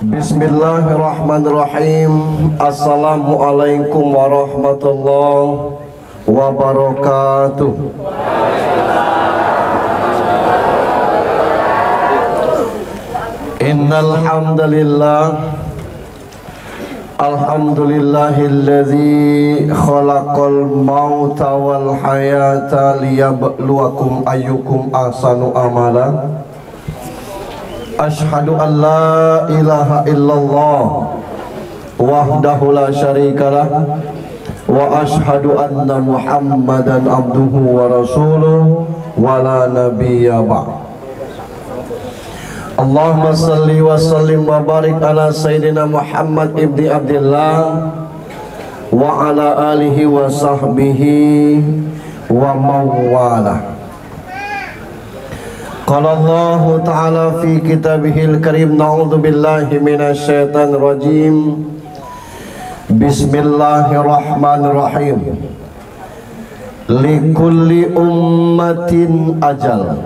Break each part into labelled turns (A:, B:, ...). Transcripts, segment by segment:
A: Bismillahirrahmanirrahim. Assalamualaikum warahmatullahi wabarakatuh. Innal hamdalillah, alhamdulillahilladzi khalaqal mauta wal hayata liyabluwakum ayyukum ahsanu amala. Ashhadu an la ilaha illallah wahdahu la syarikalah wa ashhadu anna Muhammadan abduhu wa rasuluh wa la nabiyya ba'd. Allahumma salli wa sallim wa barik ala sayyidina Muhammad ibni Abdillah wa ala alihi wa sahbihi wa mawalah. Qala Allah ta'ala fi kitabihil karim, na'udzu billahi minasy syaithanir rajim. Bismillahirrahmanirrahim. Likulli ummatin ajal,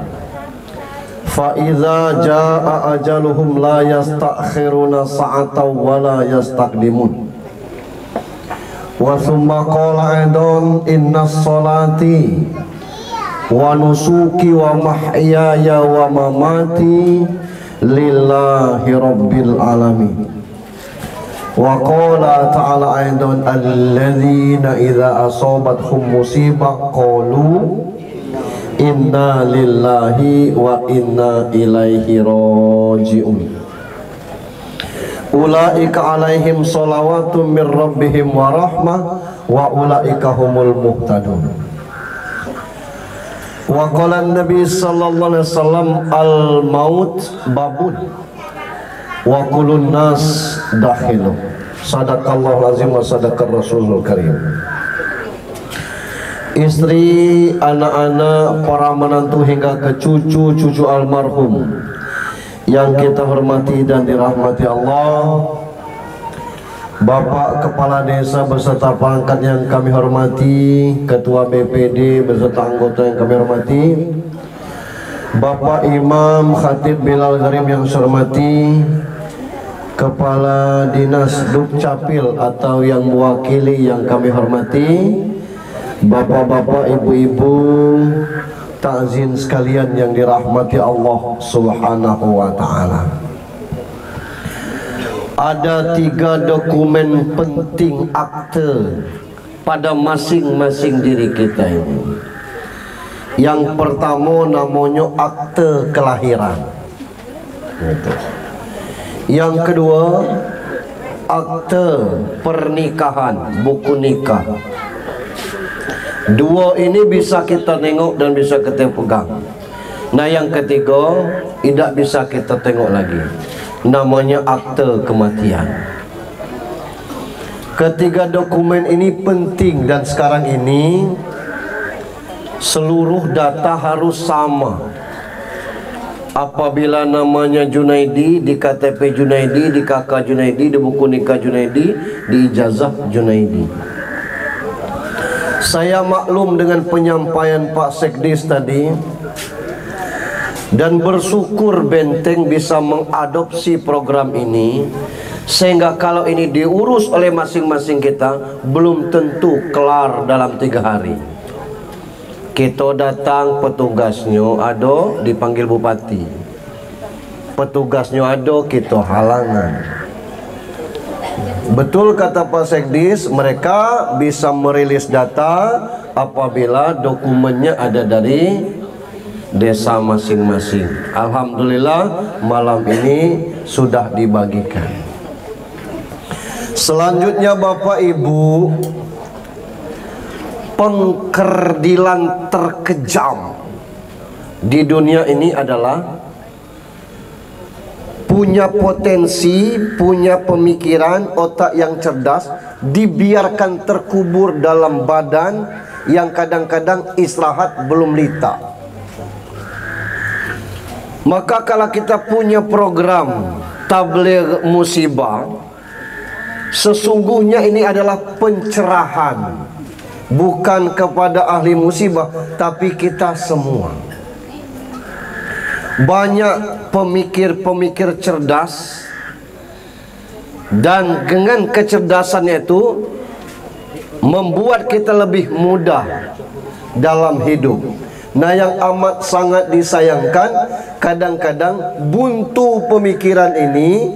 A: fa idza jaa ajaluhum la yastakhiruna sa'atan wa la yastaqdimun. Wa thumma qala aidan innas salati wa nusuki wa mahyaya wa mamati lillahi rabbil alamin. Wa qala ta'ala aidan alladzina idza asabathum musibah qalu inna lillahi wa inna ilaihi raji'un. Ulaika alaihim salawatun min rabbihim wa rahmah wa ulaika humul muhtadun. Wa qala Nabi sallallahu alaihi wasallam al maut babun wa kullun nas dakhilu. Sadaqallahu azim wa sadaqar rasulul karim. Istri, anak-anak, para menantu hingga ke cucu-cucu almarhum yang kita hormati dan dirahmati Allah, Bapak Kepala Desa beserta perangkat yang kami hormati, Ketua BPD beserta anggota yang kami hormati, Bapak Imam Khatib Bilal Karim yang saya hormati, Kepala Dinas Dukcapil atau yang mewakili yang kami hormati, Bapak-bapak, ibu-ibu, takzin sekalian yang dirahmati Allah Subhanahu wa ta'ala. Ada 3 dokumen penting akte pada masing-masing diri kita ini. Yang pertama namanya akte kelahiran. Yang kedua akte pernikahan, buku nikah. 2 ini bisa kita tengok dan bisa kita pegang. Nah yang ketiga tidak bisa kita tengok lagi, namanya akte kematian. Ketiga dokumen ini penting dan sekarang ini seluruh data harus sama. Apabila namanya Junaidi di KTP Junaidi, di KK Junaidi, di buku nikah Junaidi, di ijazah Junaidi. Saya maklum dengan penyampaian Pak Sekdis tadi dan bersyukur Benteng bisa mengadopsi program ini, sehingga kalau ini diurus oleh masing-masing kita belum tentu kelar dalam 3 hari. Kita datang, petugasnya ada, dipanggil bupati, petugasnya ada, kita halangan. Betul kata Pak Sekdis, mereka bisa merilis data apabila dokumennya ada dari desa masing-masing. Alhamdulillah malam ini sudah dibagikan. Selanjutnya Bapak Ibu, pengkerdilan terkejam di dunia ini adalah punya potensi, punya pemikiran, otak yang cerdas, dibiarkan terkubur dalam badan yang kadang-kadang istirahat belum lita. Maka kalau kita punya program tabligh musibah, sesungguhnya ini adalah pencerahan, bukan kepada ahli musibah, tapi kita semua. Banyak pemikir-pemikir cerdas Dan dengan kecerdasannya itu membuat kita lebih mudah dalam hidup. Nah, yang amat sangat disayangkan, kadang-kadang buntu pemikiran ini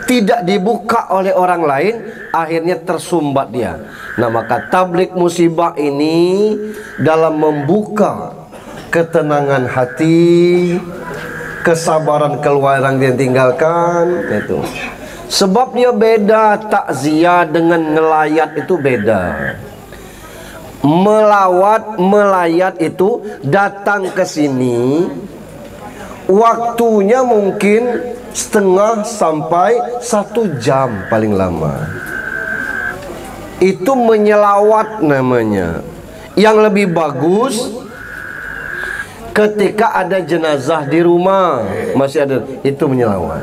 A: tidak dibuka oleh orang lain, akhirnya tersumbat dia. Nah, maka tablik musibah ini dalam membuka ketenangan hati, kesabaran keluarga yang ditinggalkan itu. Sebab dia beda, takziah dengan ngelayat itu beda. Melayat itu datang ke sini, waktunya mungkin setengah sampai 1 jam paling lama. Itu menyelawat namanya. Yang lebih bagus ketika ada jenazah di rumah, masih ada, itu menyelawat.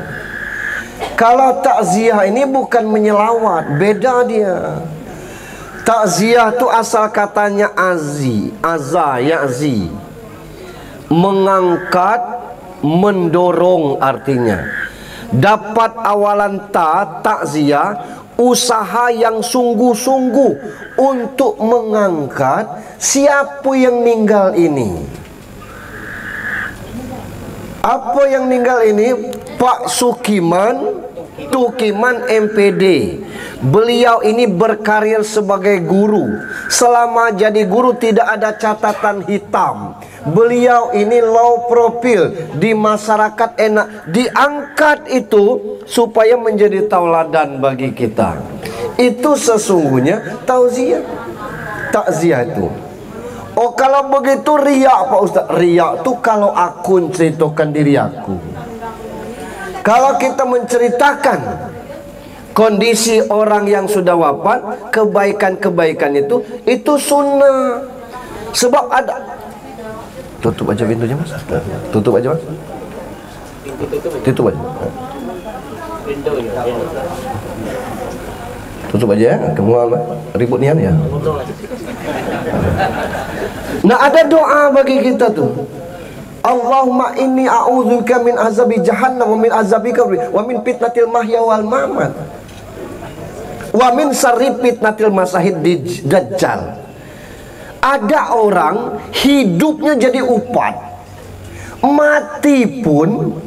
A: Kalau takziah ini bukan menyelawat, beda dia. Takziah itu asal katanya ya'zi, mengangkat, mendorong artinya. Dapat awalan takziah, usaha yang sungguh-sungguh untuk mengangkat siapa yang meninggal ini. Apa yang meninggal ini? Pak Tukiman MPD. Beliau ini berkarir sebagai guru. Selama jadi guru tidak ada catatan hitam. Beliau ini low profile, di masyarakat enak. Diangkat itu supaya menjadi tauladan bagi kita. Itu sesungguhnya takziah itu. Oh, kalau begitu riak Pak Ustaz. Riak itu kalau aku ceritakan diri aku. Kalau kita menceritakan kondisi orang yang sudah wafat, kebaikan-kebaikan itu sunnah. Sebab ada. Tutup aja pintunya Mas. Tutup aja Mas. Tutup aja. Tutup aja ya. Kemudian ribut nian ya. Nah, ada doa bagi kita tuh. Allahumma inni a'udzubika min azabi jahannam wa min azabi qabri wa min fitnatil mahya wal mamat wa min syarri fitnatil masahid dajjal. Ada orang hidupnya jadi upat, mati pun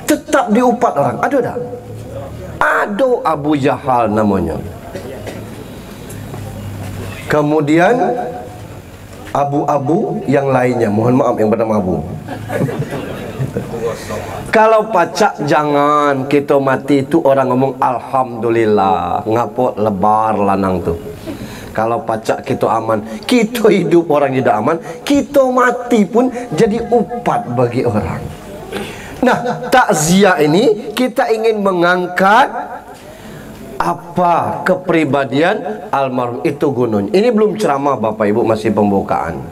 A: tetap diupat orang. Ada. Abu Jahal namanya. Kemudian abu-abu yang lainnya, mohon maaf yang bernama Abu. Kalau pacak jangan kita mati itu orang ngomong alhamdulillah, ngapot lebar lanang tuh. Kalau pacak kita aman, kita hidup orang tidak aman, kita mati pun jadi upat bagi orang. Nah, takziah ini kita ingin mengangkat apa kepribadian almarhum itu gunanya. Ini belum ceramah Bapak Ibu, masih pembukaan.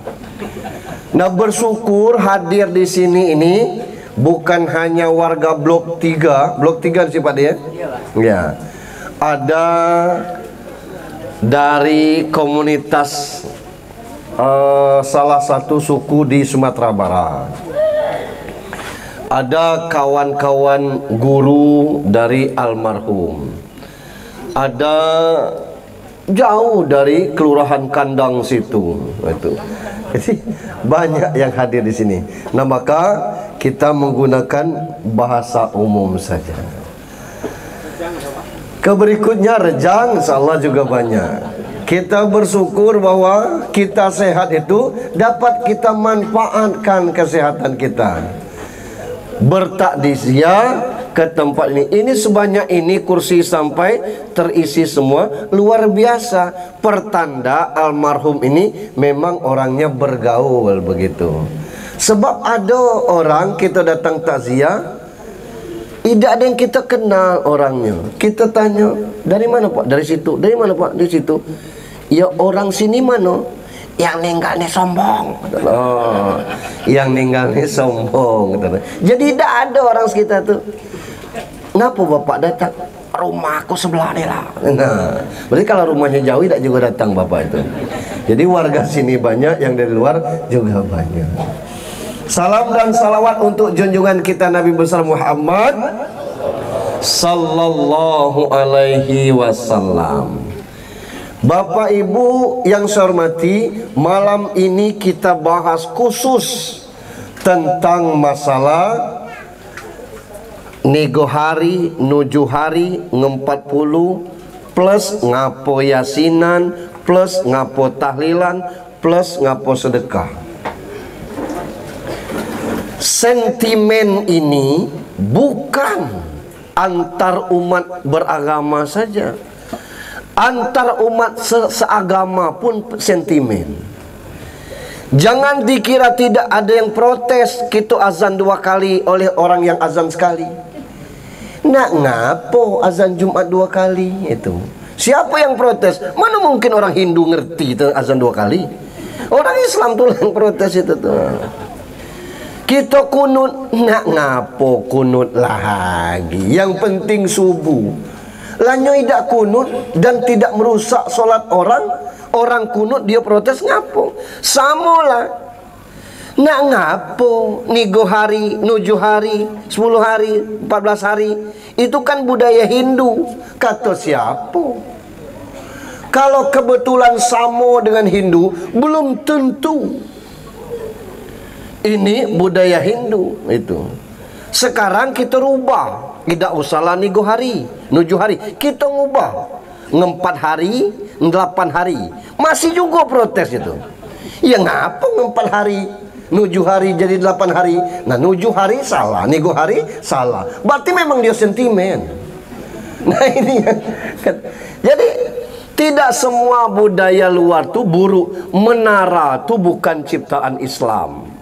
A: Nah, bersyukur hadir di sini ini bukan hanya warga blok 3. Blok 3 sih Pak dia? Ya. Ada dari komunitas salah satu suku di Sumatera Barat. Ada kawan-kawan guru dari almarhum. Ada jauh dari kelurahan Kandang situ. Itu. Jadi banyak yang hadir di sini. Nah, maka kita menggunakan bahasa umum saja. Keberikutnya rejang, insyaallah juga banyak. Kita bersyukur bahwa kita sehat itu dapat kita manfaatkan kesehatan kita. Bertakziah ke tempat ini. Ini sebanyak ini kursi sampai terisi semua, luar biasa. Pertanda almarhum ini memang orangnya bergaul begitu. Sebab ada orang kita datang takziah, tidak ada yang kita kenal orangnya. Kita tanya, dari mana Pak? Dari situ. Dari mana Pak? Dari situ. Ya, orang sini mana? Yang meninggal nih sombong. Oh, yang meninggal nih sombong. Jadi tidak ada orang sekitar tuh. Ngapa Bapak datang? Rumahku sebelah nih lah. Nah, berarti kalau rumahnya jauh tidak juga datang Bapak itu. Jadi warga sini banyak, yang dari luar juga banyak. Salam dan salawat untuk junjungan kita Nabi besar Muhammad sallallahu alaihi wasallam. Bapak Ibu yang saya hormati, malam ini kita bahas khusus tentang masalah nego hari, nuju hari, 40 plus ngapo yasinan, plus ngapo tahlilan, plus ngapo sedekah. Sentimen ini bukan antar umat beragama saja, antar umat seagama pun sentimen. Jangan dikira tidak ada yang protes kita azan 2 kali oleh orang yang azan sekali. Nak ngapo azan Jumat 2 kali itu? Siapa yang protes? Mana mungkin orang Hindu ngerti itu azan 2 kali? Orang Islam tuh yang protes itu tuh. Kita kunut, nak ngapo kunut lagi? Yang penting subuh. Lanyo tidak kunut dan tidak merusak solat orang. Orang kunut dia protes ngapo? Samalah. Nak ngapo nego hari, nuju hari, 10 hari, 14 hari. Itu kan budaya Hindu. Kata siapa? Kalau kebetulan sama dengan Hindu, belum tentu. Ini budaya Hindu itu. Sekarang kita rubah. Tidak usahlah nego hari, nuju hari. Kita ngubah. 4 hari, 8 hari. Masih juga protes itu. Ya ngapa 4 hari, nuju hari jadi 8 hari. Nah nuju hari salah, nego hari salah. Berarti memang dia sentimen. Nah ini kan. Jadi tidak semua budaya luar tuh buruk. Menara tuh bukan ciptaan Islam.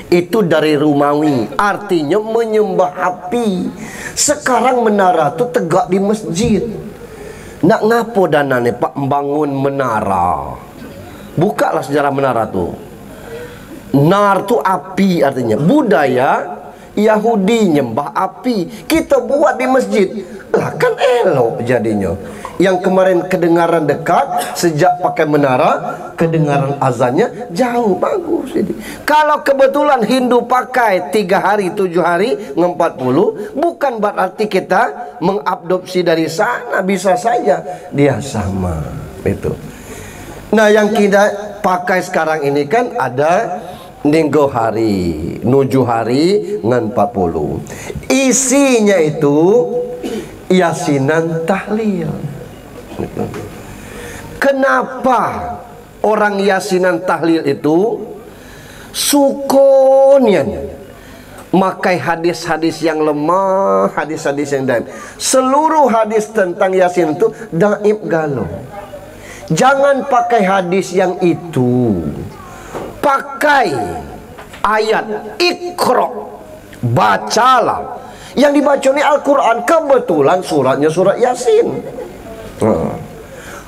A: Itu dari Romawi, artinya menyembah api. Sekarang menara tuh tegak di masjid. Nak ngapo dana nih Pak membangun menara? Bukalah sejarah menara tuh. Nar tuh api artinya. Budaya Yahudi nyembah api. Kita buat di masjid. Lah kan elok jadinya. Yang kemarin kedengaran dekat, sejak pakai menara, kedengaran azannya jauh, bagus ini. Kalau kebetulan Hindu pakai 3 hari, 7 hari, 40, bukan berarti kita mengadopsi dari sana. Bisa saja dia sama itu. Nah yang kita pakai sekarang ini kan ada nego hari, nuju hari, 40. Isinya itu yasinan tahlil. Kenapa orang yasinan tahlil itu sukonian makai hadis-hadis yang lemah, hadis-hadis yang daif. Seluruh hadis tentang yasin itu daif galau. Jangan pakai hadis yang itu. Pakai ayat Iqra, bacalah. Yang dibaca ini Al-Quran. Kebetulan suratnya surat Yasin.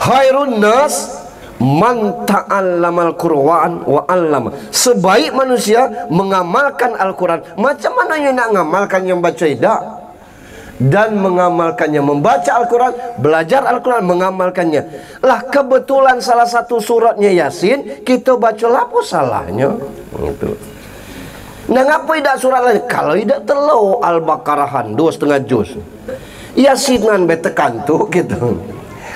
A: Khairun nas man ta'allamal Qur'an wa 'allama. Sebaik manusia mengamalkan Al-Quran. Macam mana yang nak mengamalkan yang baca tidak? Dan mengamalkannya, membaca Al-Quran, belajar Al-Quran, mengamalkannya. Lah kebetulan salah satu suratnya Yasin, kita baca apa salahnya? Gitu. Nah ngapa tidak surat lain? Kalau tidak telo Al-Baqarahan 2,5 juz. Yasinan betekan tuh gitu.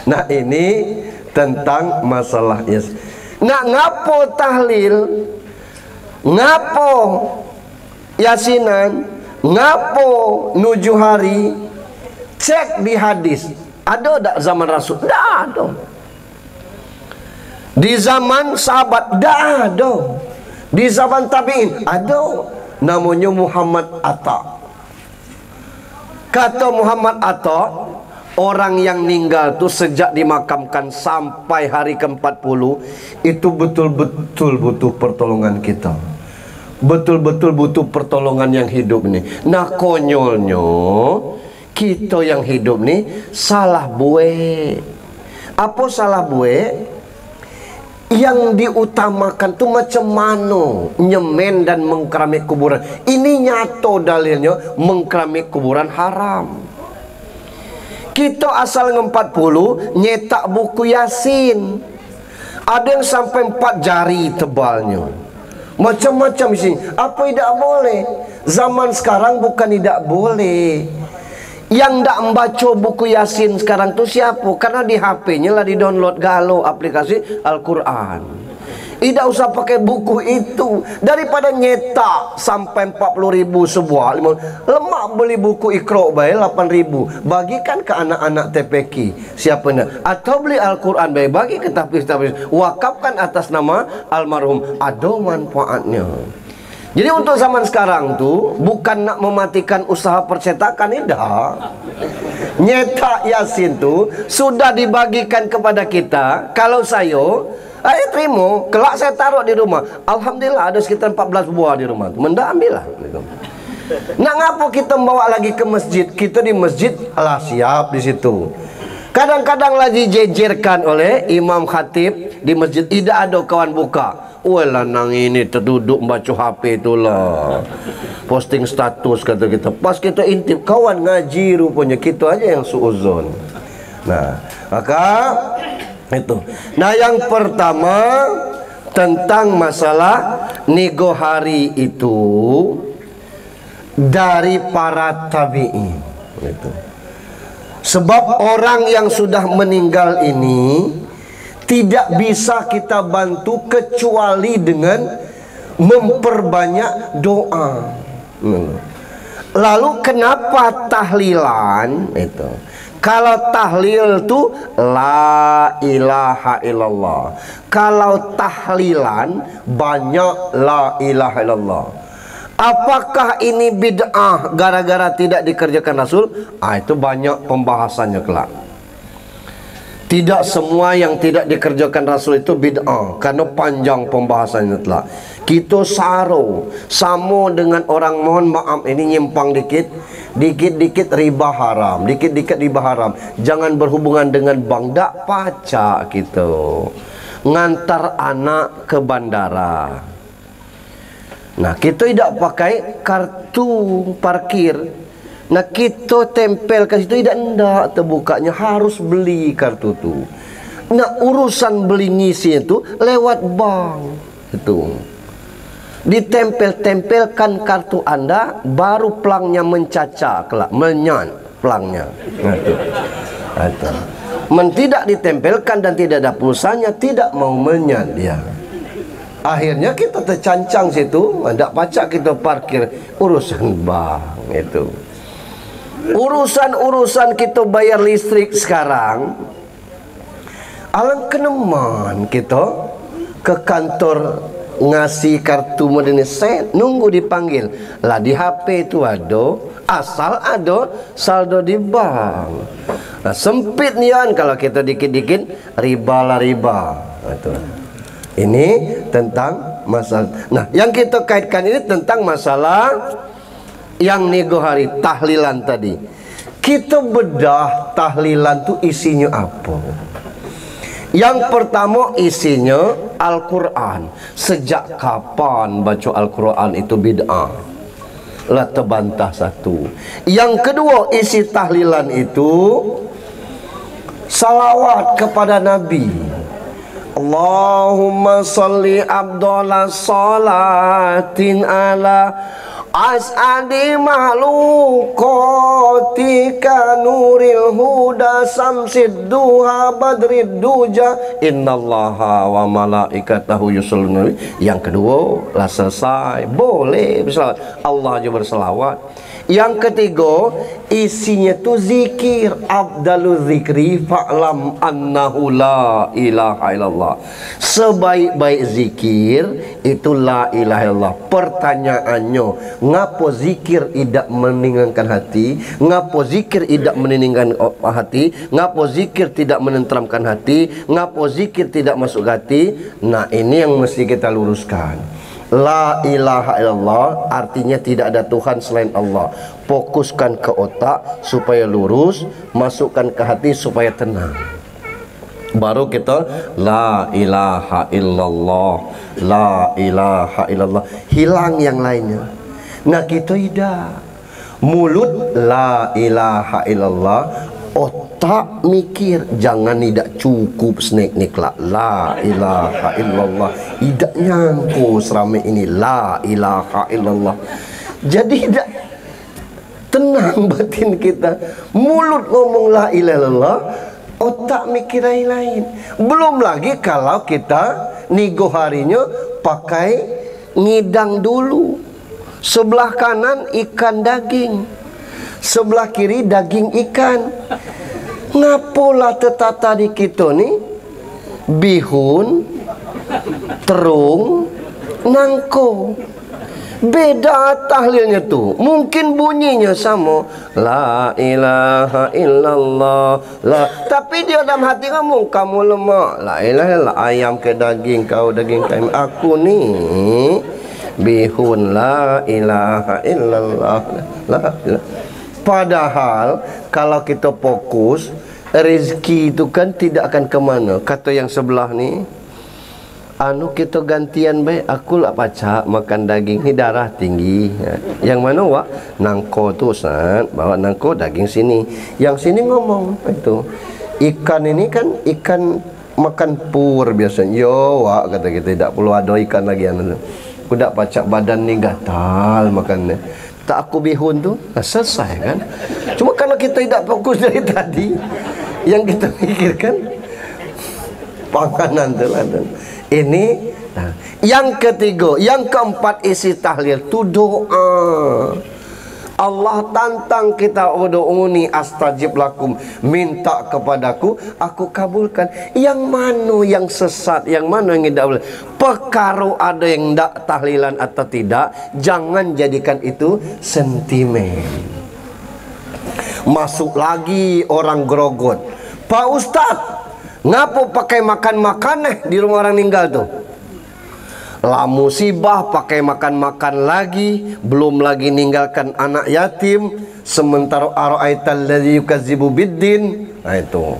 A: Nah ini tentang masalah Yasin. Nah ngapo tahlil, ngapo yasinan, ngapo nuju hari? Cek di hadis. Ada tak zaman Rasul? Tak ada. Di zaman sahabat? Tak ada. Di zaman tabi'in? Ada. Namanya Muhammad Atta. Kata Muhammad Atta, orang yang meninggal itu sejak dimakamkan sampai hari ke-40 itu betul-betul butuh pertolongan kita. Betul-betul butuh pertolongan yang hidup nih. Nah konyolnya kita yang hidup nih salah buat. Apa salah buat? Yang diutamakan tuh macam mana nyemen dan mengkeramik kuburan. Ini nyata dalilnya mengkeramik kuburan haram. Kita asal 40 nyetak buku Yasin. Ada yang sampai 4 jari tebalnya. Macam-macam sih. Apa tidak boleh? Zaman sekarang bukan tidak boleh. Yang ndak membaca buku Yasin sekarang tuh siapa? Karena di HP-nya lah di-download galau aplikasi Al-Quran. Tidak usah pakai buku itu. Daripada nyetak sampai 40.000 sebuah, lemak beli buku Iqra bae 8.000. Bagikan ke anak-anak TPQ. Siapa nak? Atau beli Al-Quran bae bagi ke tahfiz-tahfiz. Wakafkan atas nama almarhum. Ada manfaatnya. Jadi untuk zaman sekarang tuh bukan nak mematikan usaha percetakan, tidak. Nyetak Yasin tuh sudah dibagikan kepada kita. Kalau saya terima, kelak saya taruh di rumah. Alhamdulillah ada sekitar 14 buah di rumah. Menda ambillah. Nak ngapa kita membawa lagi ke masjid? Kita di masjid alah siap di situ. Kadang-kadang lagi jejerkan oleh imam khatib di masjid, tidak ada kawan buka. Walah nang ini terduduk membaca HP itulah. Posting status kata kita. Pas kita intip kawan ngaji rupanya, kita aja yang suuzon. Nah, maka itu. Nah, yang pertama tentang masalah nego hari itu dari para tabi'in. Itu. Sebab orang yang sudah meninggal ini tidak bisa kita bantu kecuali dengan memperbanyak doa. Lalu kenapa tahlilan itu? Kalau tahlil itu la ilaha illallah. Kalau tahlilan banyak la ilaha illallah. Apakah ini bid'ah gara-gara tidak dikerjakan Rasul? Itu banyak pembahasannya kelak. Tidak semua yang tidak dikerjakan Rasul itu bid'ah, karena panjang pembahasannya telah. Kita saro sama dengan orang, mohon maaf ini nyimpang dikit, dikit-dikit riba haram, dikit-dikit riba haram. Jangan berhubungan dengan bank, dak pacak gitu. Ngantar anak ke bandara. Nah, kita tidak pakai kartu parkir. Nah, kita tempel ke situ tidak ndak terbukanya, harus beli kartu tu. Nah, urusan beli ngisi itu lewat bank itu. Ditempel-tempelkan kartu Anda, baru pelangnya mencaca kelak, menyat pelangnya. Nah, itu. Tidak ditempelkan dan tidak ada pulsanya, tidak mau menyat dia. Akhirnya kita tercancang situ, ndak pacak kita parkir, urusan bank itu. Urusan-urusan kita bayar listrik sekarang, alang keneman kita ke kantor ngasih kartu modernisasi, nunggu dipanggil lah. Di HP itu ada, asal ada saldo di bank. Nah, sempit nian kalau kita dikit-dikit riba lah riba. Ini tentang masalah. Nah, yang kita kaitkan ini tentang masalah yang nego hari tahlilan tadi. Kita bedah tahlilan itu isinya apa? Yang pertama isinya Al-Quran. Sejak kapan baca Al-Quran itu bid'ah? Lah terbantah satu. Yang kedua isi tahlilan itu salawat kepada Nabi. Allahumma salli abdallah salatin ala as'adi mahlukatika nuril huda samsid duha badrid duja innallaha wa malaikatahu yusholluna. Yang kedua lah selesai, boleh berselawat, Allah aja berselawat. Yang ketiga isinya tu zikir, abdalu zikri fa'lam annahu la ilaha illallah. Sebaik-baik zikir itu la ilaha illallah. Pertanyaannya, ngapo zikir tidak menenangkan hati? Ngapo zikir tidak menenangkan hati? Ngapo zikir tidak menenteramkan hati? Ngapo zikir tidak masuk hati? Nah, ini yang mesti kita luruskan. La ilaha illallah artinya tidak ada Tuhan selain Allah. Fokuskan ke otak supaya lurus, masukkan ke hati supaya tenang. Baru kita la ilaha illallah, la ilaha illallah, hilang yang lainnya. Nah, kita tidak. Mulut la ilaha illallah, otak mikir. Jangan tidak cukup snack niklah la ilaha illallah, tidak nyangku seramai ini la ilaha illallah. Jadi tidak tenang batin kita. Mulut ngomong la ilaha illallah, otak mikir lain. Belum lagi kalau kita nigo harinya pakai ngidang dulu. Sebelah kanan ikan daging, sebelah kiri daging ikan. Ngapola tetata di kita nih bihun, terung, nangko. Beda tahlilnya tuh. Mungkin bunyinya sama, la ilaha illallah, la. Tapi dia dalam hati ngomong, kamu lemak, la ilaha illallah, ayam ke daging, kau daging kami. Aku nih bihun, la ilaha illallah, la ilaha. Padahal kalau kita fokus, rezeki itu kan tidak akan kemana. Kata yang sebelah nih, anu kita gantian baik, aku lah pacak makan daging ni darah tinggi. Yang mana wak? Nangko tu Ustaz, bawa nangko daging sini. Yang sini ngomong itu, ikan ini kan ikan makan pur biasanya. Yo wak, kata kita tidak perlu ada ikan lagi anu. Aku dak pacak badan ni gatal makannya. Tak aku bihun tu, selesai kan? Cuma kalau kita tidak fokus dari tadi, yang kita pikirkan panganan teladan. Ini nah. Yang ketiga, yang keempat isi tahlil itu doa. Allah tantang kita, ud'uni astajib lakum, minta kepadaku aku kabulkan. Yang mana yang sesat, yang mana yang tidak boleh, perkara ada yang tidak tahlilan atau tidak, jangan jadikan itu sentimen. Masuk lagi orang grogot, Pak Ustadz, ngapo pakai makan-makan di rumah orang meninggal tuh? Lah musibah pakai makan-makan lagi, belum lagi ninggalkan anak yatim, sementara ara'aital ladzi yukadzibu biddin. Nah itu.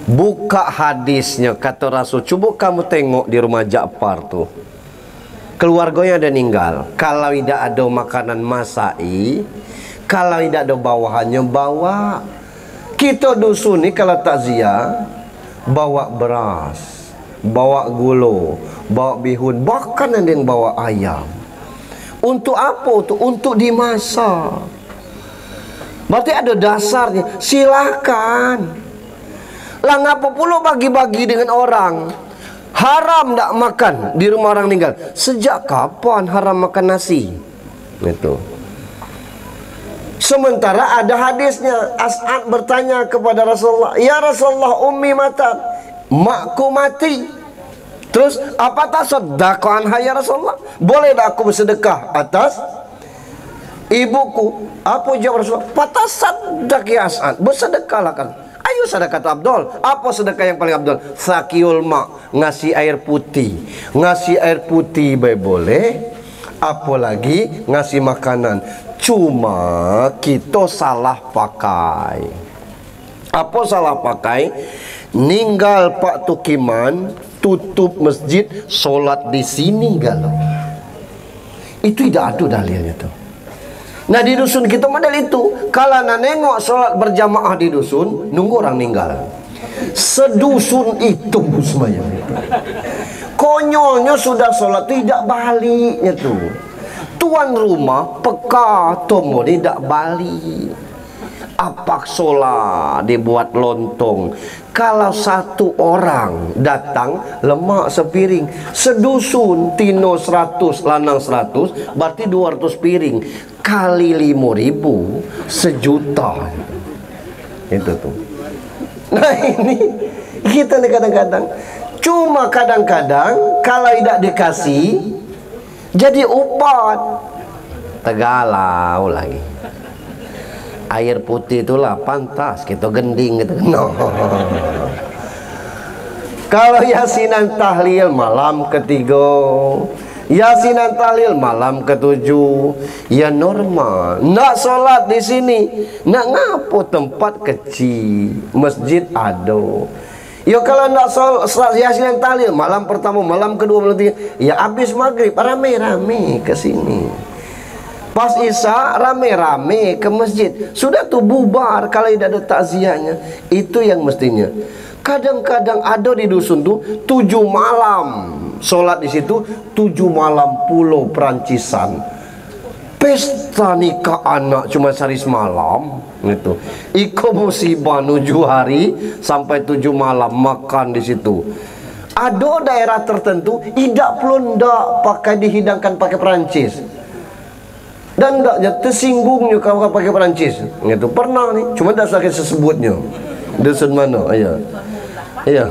A: Buka hadisnya kata Rasul, coba kamu tengok di rumah Ja'far tuh. Keluarganya ada ninggal, kalau tidak ada makanan masai, kalau tidak ada bawahannya bawa. Kita dusun nih kalau takziah bawa beras, bawa gula, bawa bihun, bahkan ada yang bawa ayam. Untuk apa tuh? Untuk dimasak. Berarti ada dasarnya. Silakan. Lah ngapa pula bagi-bagi dengan orang? Haram tak makan di rumah orang meninggal. Sejak kapan haram makan nasi? Itu. Sementara ada hadisnya, As'ad bertanya kepada Rasulullah, ya Rasulullah, ummi matat, makku mati. Terus apa tasaddaqan ya Rasulullah? Boleh tak aku bersedekah atas ibuku? Apa jawab Rasulullah? Fatasaddaq ya As'ad, bersedekahlah kan. Ayo sedekah Abdul. Apa sedekah yang paling Abdul? Sakiul ma, ngasih air putih. Ngasih air putih boleh. Apalagi ngasih makanan. Cuma kita salah pakai. Apa salah pakai? Ninggal Pak Tukiman, tutup masjid, solat di sini galau. Itu tidak ada dalilnya tuh. Nah di dusun kita model itu, kalau nak nengok solat berjamaah di dusun, nunggu orang meninggal. Sedusun itu semuanya. Konyolnya sudah solat tidak baliknya tuh. Tuan rumah peka tomo tidak balik. Apak solat dibuat lontong. Kalau satu orang datang lemak sepiring, sedusun tino 100, lanang 100, berarti 200 piring kali 5.000 sejuta. Itu tuh. Nah ini kita nih kadang-kadang, cuma kadang-kadang kalau tidak dikasih jadi upat, tegalau lagi. Air putih itulah pantas kita gending gitu. No. Kalau yasinan tahlil malam ketiga, yasinan tahlil malam ketujuh, ya normal. Nak solat di sini, nak ngapo tempat kecil, masjid ada. Ya kalau nak solat yasinan tahlil malam pertama, malam kedua, malam ketiga, ya habis maghrib rame-rame ke sini. Pas Isya rame-rame ke masjid. Sudah tuh bubar kalau tidak ada takziahnya. Itu yang mestinya. Kadang-kadang ada di dusun tuh 7 malam sholat di situ, 7 malam pulau Perancisan. pesta nikah anak cuma sehari semalam gitu. Iko musibah 7 hari sampai 7 malam makan di situ. Ada daerah tertentu tidak pun ndak pakai dihidangkan pakai Perancis. Dan ndaknya tersinggungnya kalau pakai Perancis gitu. Pernah nih, cuma dah sakit sesebutnya. Dusun mana? Iya. Iya.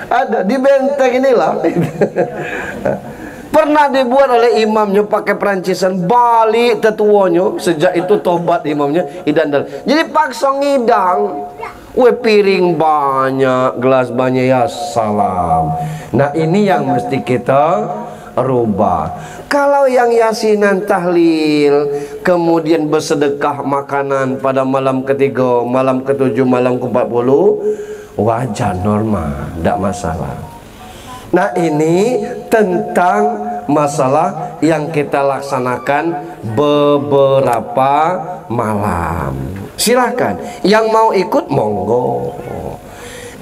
A: Ada di benteng inilah. Pernah dibuat oleh imamnya pakai Perancisan, balik tetuanya. Sejak itu tobat imamnya idandal. Jadi paksa ngidang. Piring banyak, gelas banyak, ya salam. Nah ini yang mesti kita rubah. Kalau yang yasinan tahlil, kemudian bersedekah makanan pada malam ketiga, malam ke-7, malam ke-40, wajar, normal, tidak masalah. Nah ini tentang masalah yang kita laksanakan beberapa malam. Silakan, yang mau ikut monggo.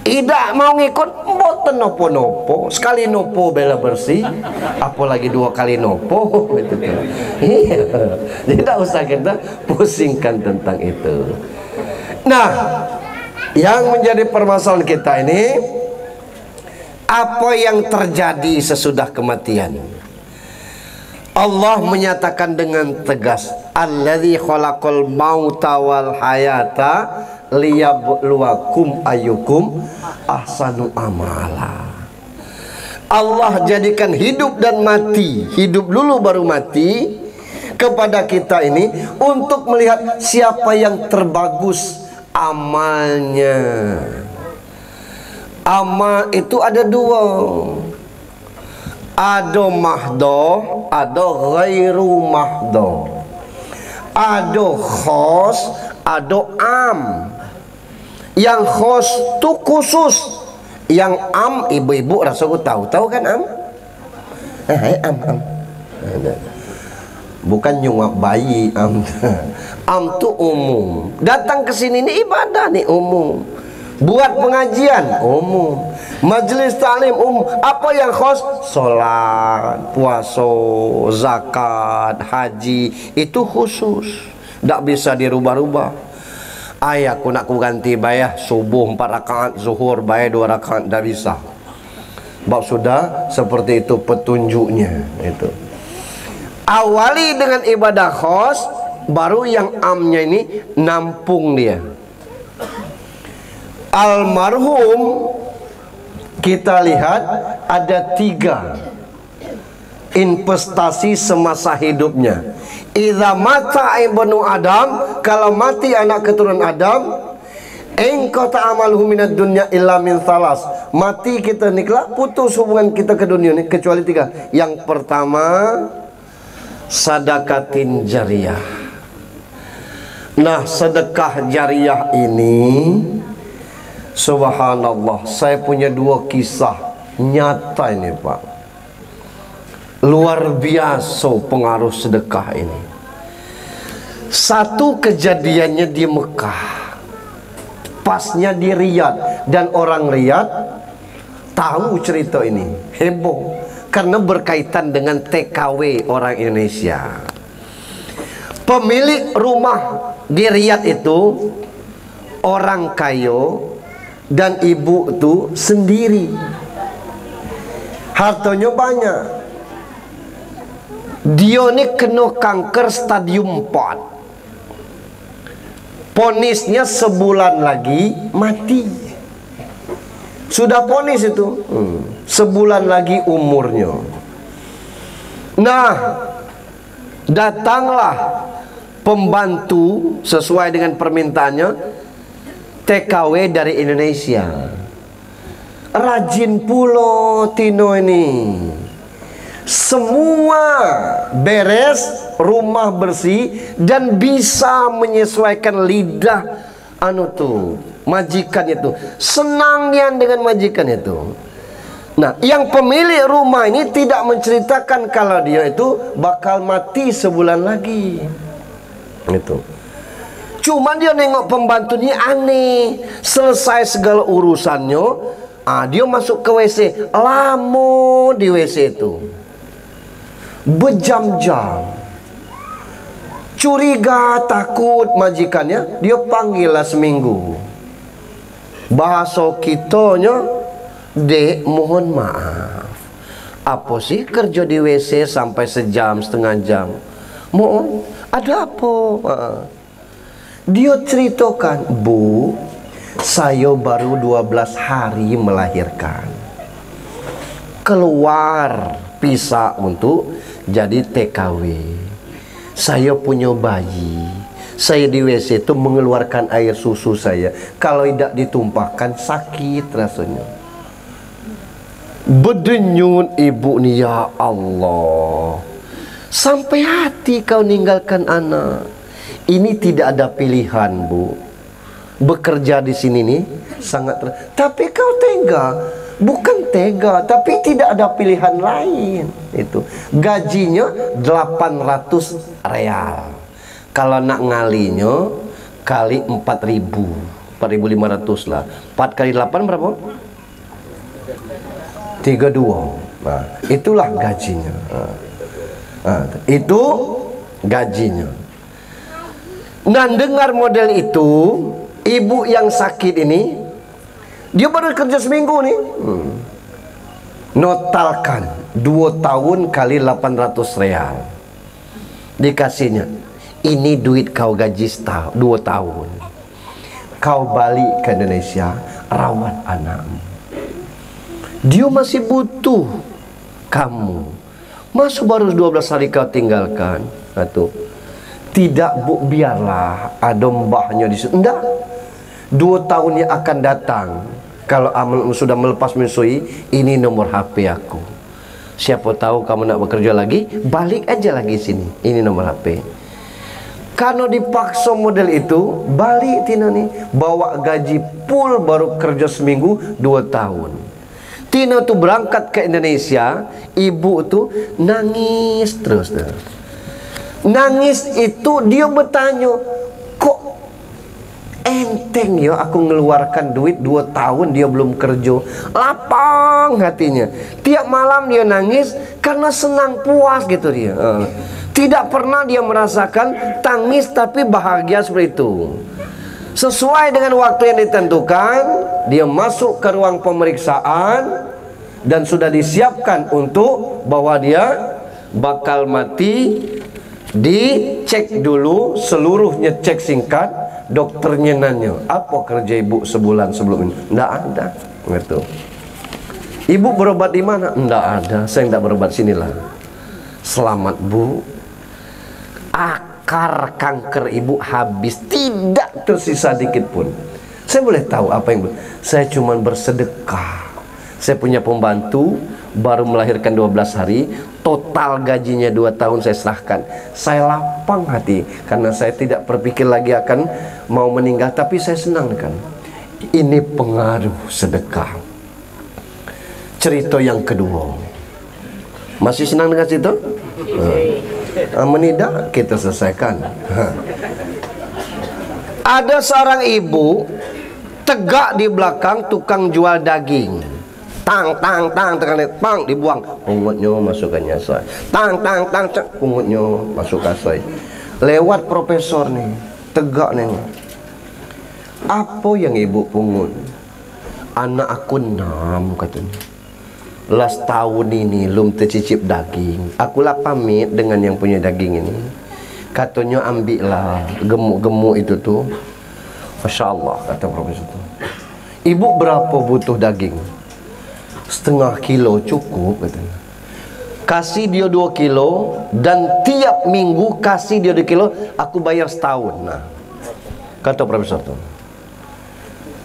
A: Tidak mau ngikut, mboten nopo-nopo. Sekali nopo bela bersih, apalagi 2 kali nopo. Iya, tidak usah kita pusingkan tentang itu. Nah, yang menjadi permasalahan kita ini, apa yang terjadi sesudah kematian? Allah menyatakan dengan tegas, alladzi khalaqal mauta wal hayata liyabluwakum ayyukum ahsanu amala. Allah jadikan hidup dan mati, hidup dulu baru mati, kepada kita ini untuk melihat siapa yang terbagus amalnya. Amal itu ada 2. Ada mahdoh, ada ghairu mahdoh. Ada khos, ada am. Yang khos itu khusus. Yang am, ibu-ibu rasa aku tahu kan am? Am. Bukan nyungap bayi am. Am itu umum. Datang ke sini ini ibadah nih umum. Buat pengajian umum. Majelis taklim umum. Apa yang khos? Salat, puasa, zakat, haji, itu khusus. Tak bisa dirubah-rubah. Aku nak ku ganti bayar subuh 4 rakaat, zuhur bayar 2 rakaat, tak bisa. Sebab sudah seperti itu petunjuknya. Itu. Awali dengan ibadah khos, baru yang amnya ini nampung dia. Almarhum kita lihat ada 3 investasi semasa hidupnya. Idza mata ibnu Adam, kalau mati anak keturunan Adam, engkau ta'amaluhu minad dunya illa min thalas. Mati kita niklah, putus hubungan kita ke dunia ini kecuali 3. Yang pertama, sadaqatin jariyah. Nah, sedekah jariyah ini, subhanallah, saya punya 2 kisah nyata ini Pak. Luar biasa pengaruh sedekah ini. Satu kejadiannya di Mekah, pasnya di Riyadh, dan orang Riyadh tahu cerita ini, heboh karena berkaitan dengan TKW orang Indonesia. Pemilik rumah di Riyadh itu orang kaya, dan ibu itu sendiri, hartanya banyak. Dia ini kena kanker stadium 4. Ponisnya sebulan lagi mati. Sudah ponis itu, sebulan lagi umurnya. Nah, datanglah pembantu sesuai dengan permintaannya, TKW dari Indonesia. Rajin pulo Tino ini. Semua beres, rumah bersih, dan bisa menyesuaikan lidah majikan itu. Senang dia dengan majikan itu. Nah, yang pemilik rumah ini tidak menceritakan kalau dia itu bakal mati sebulan lagi. Itu. Cuma dia nengok pembantu ini aneh. Selesai segala urusannya, dia masuk ke WC. Lama di WC itu. berjam-jam. Curiga, takut majikannya, dia panggillah seminggu. Bahasa kitanya, dek mohon maaf, apa sih kerja di WC sampai sejam, setengah jam? Mohon, ada apa? Dia ceritakan, Bu, saya baru 12 hari melahirkan. Keluar pisah untuk jadi TKW. Saya punya bayi. Saya di WC itu mengeluarkan air susu saya. Kalau tidak ditumpahkan sakit rasanya. Berdenyut ibu ni, ya Allah, sampai hati kau ninggalkan anak. Ini tidak ada pilihan, Bu. Bekerja di sini nih sangat tapi kau tega. Bukan tega, tapi tidak ada pilihan lain. Itu gajinya 800 real. Kalau nak ngalinya kali 4.000, 4.500 lah. 4 kali 8 berapa? 32. Nah, itulah gajinya. Itu gajinya. Nah, dengar model itu, ibu yang sakit ini, dia baru kerja seminggu nih. Notalkan 2 tahun kali 800 real. Dikasihnya, ini duit kau gaji 2 tahun. Kau balik ke Indonesia, rawat anakmu. Dia masih butuh kamu. Masa baru 12 hari kau tinggalkan? Satu. Tidak, Bu, biarlah ada mbahnya di situ. Enggak. 2 tahun yang akan datang, kalau amal sudah melepas menyusui, ini nomor HP aku. Siapa tahu kamu nak bekerja lagi, balik aja lagi sini. Ini nomor HP. Karena dipaksa model itu, balik Tina nih, bawa gaji full baru kerja seminggu 2 tahun. Tina tuh berangkat ke Indonesia, ibu tuh nangis terus. Nangis itu dia bertanya, kok enteng ya aku ngeluarkan duit 2 tahun dia belum kerja. Lapang hatinya. Tiap malam dia nangis karena senang, puas gitu dia. Tidak pernah dia merasakan tangis tapi bahagia seperti itu. Sesuai dengan waktu yang ditentukan, dia masuk ke ruang pemeriksaan dan sudah disiapkan untuk bahwa dia bakal mati. Dicek dulu seluruhnya, cek singkat. Dokternya nanya, apa kerja ibu sebulan sebelum ini? Nggak ada, gitu. Ibu berobat di mana? Nggak ada, saya nggak berobat sinilah. Selamat, Bu. Akar kanker ibu habis, tidak tersisa dikit pun. Saya boleh tahu apa yang saya cuma bersedekah. Saya punya pembantu baru melahirkan 12 hari, total gajinya 2 tahun saya serahkan. Saya lapang hati karena saya tidak berpikir lagi akan mau meninggal, tapi saya senang kan. Ini pengaruh sedekah. Cerita yang kedua. Masih senang dengan cerita? Menidak kita selesaikan. Ada seorang ibu tegak di belakang tukang jual daging. Tang tekan pang dibuang, pungutnya masukkannya saya. Tang cek, pungutnya masuk kasai. Lewat profesor nih, tegak nih. Apa yang ibu pungut? Anak aku 6 katanya. Last tahun ini belum tercicip daging. Akulah pamit dengan yang punya daging ini. Katanya ambillah gemuk-gemuk itu tuh. Masya Allah, kata profesor tuh. Ibu berapa butuh daging? 1/2 kilo cukup katanya. Kasih dia 2 kilo dan tiap minggu kasih dia 2 kilo, aku bayar setahun. Nah, kata profesor tuh.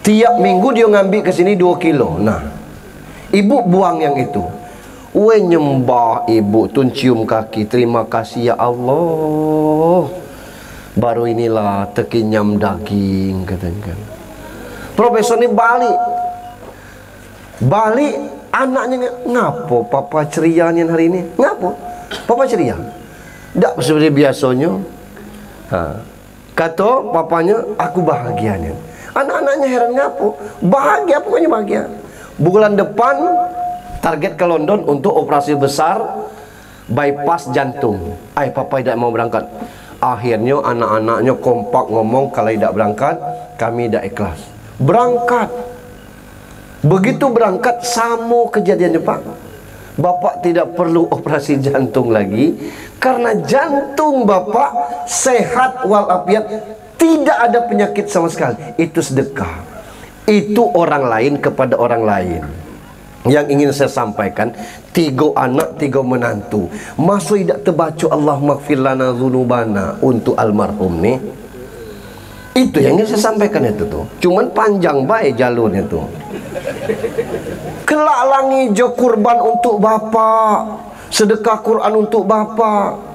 A: Tiap minggu dia ngambil ke sini 2 kilo. Nah, ibu buang yang itu. Nyembah ibu tuh, cium kaki, terima kasih ya Allah. Baru inilah terkenyam daging katanya. Profesor ini balik anaknya, ngapo papa ceria nih hari ini? Ngapo papa ceria? Tidak seperti biasanya. Kata papanya, aku bahagianya. Anak-anaknya heran, ngapo? Bahagia, pokoknya bahagia. Bulan depan target ke London untuk operasi besar. bypass jantung. Papa tidak mau berangkat. Akhirnya anak-anaknya kompak ngomong, kalau tidak berangkat kami tidak ikhlas. Berangkat. Begitu berangkat sama kejadiannya Pak. Bapak tidak perlu operasi jantung lagi, karena jantung Bapak sehat walafiat, tidak ada penyakit sama sekali. Itu sedekah. Itu orang lain kepada orang lain. Yang ingin saya sampaikan, 3 anak 3 menantu, masuk tidak terbaca Allahumma gfir lana dzunubana untuk almarhum nih. Itu yang ingin saya sampaikan itu tuh. Cuman panjang baik jalurnya tuh. Kelak langi jo kurban untuk Bapak, sedekah Quran untuk Bapak.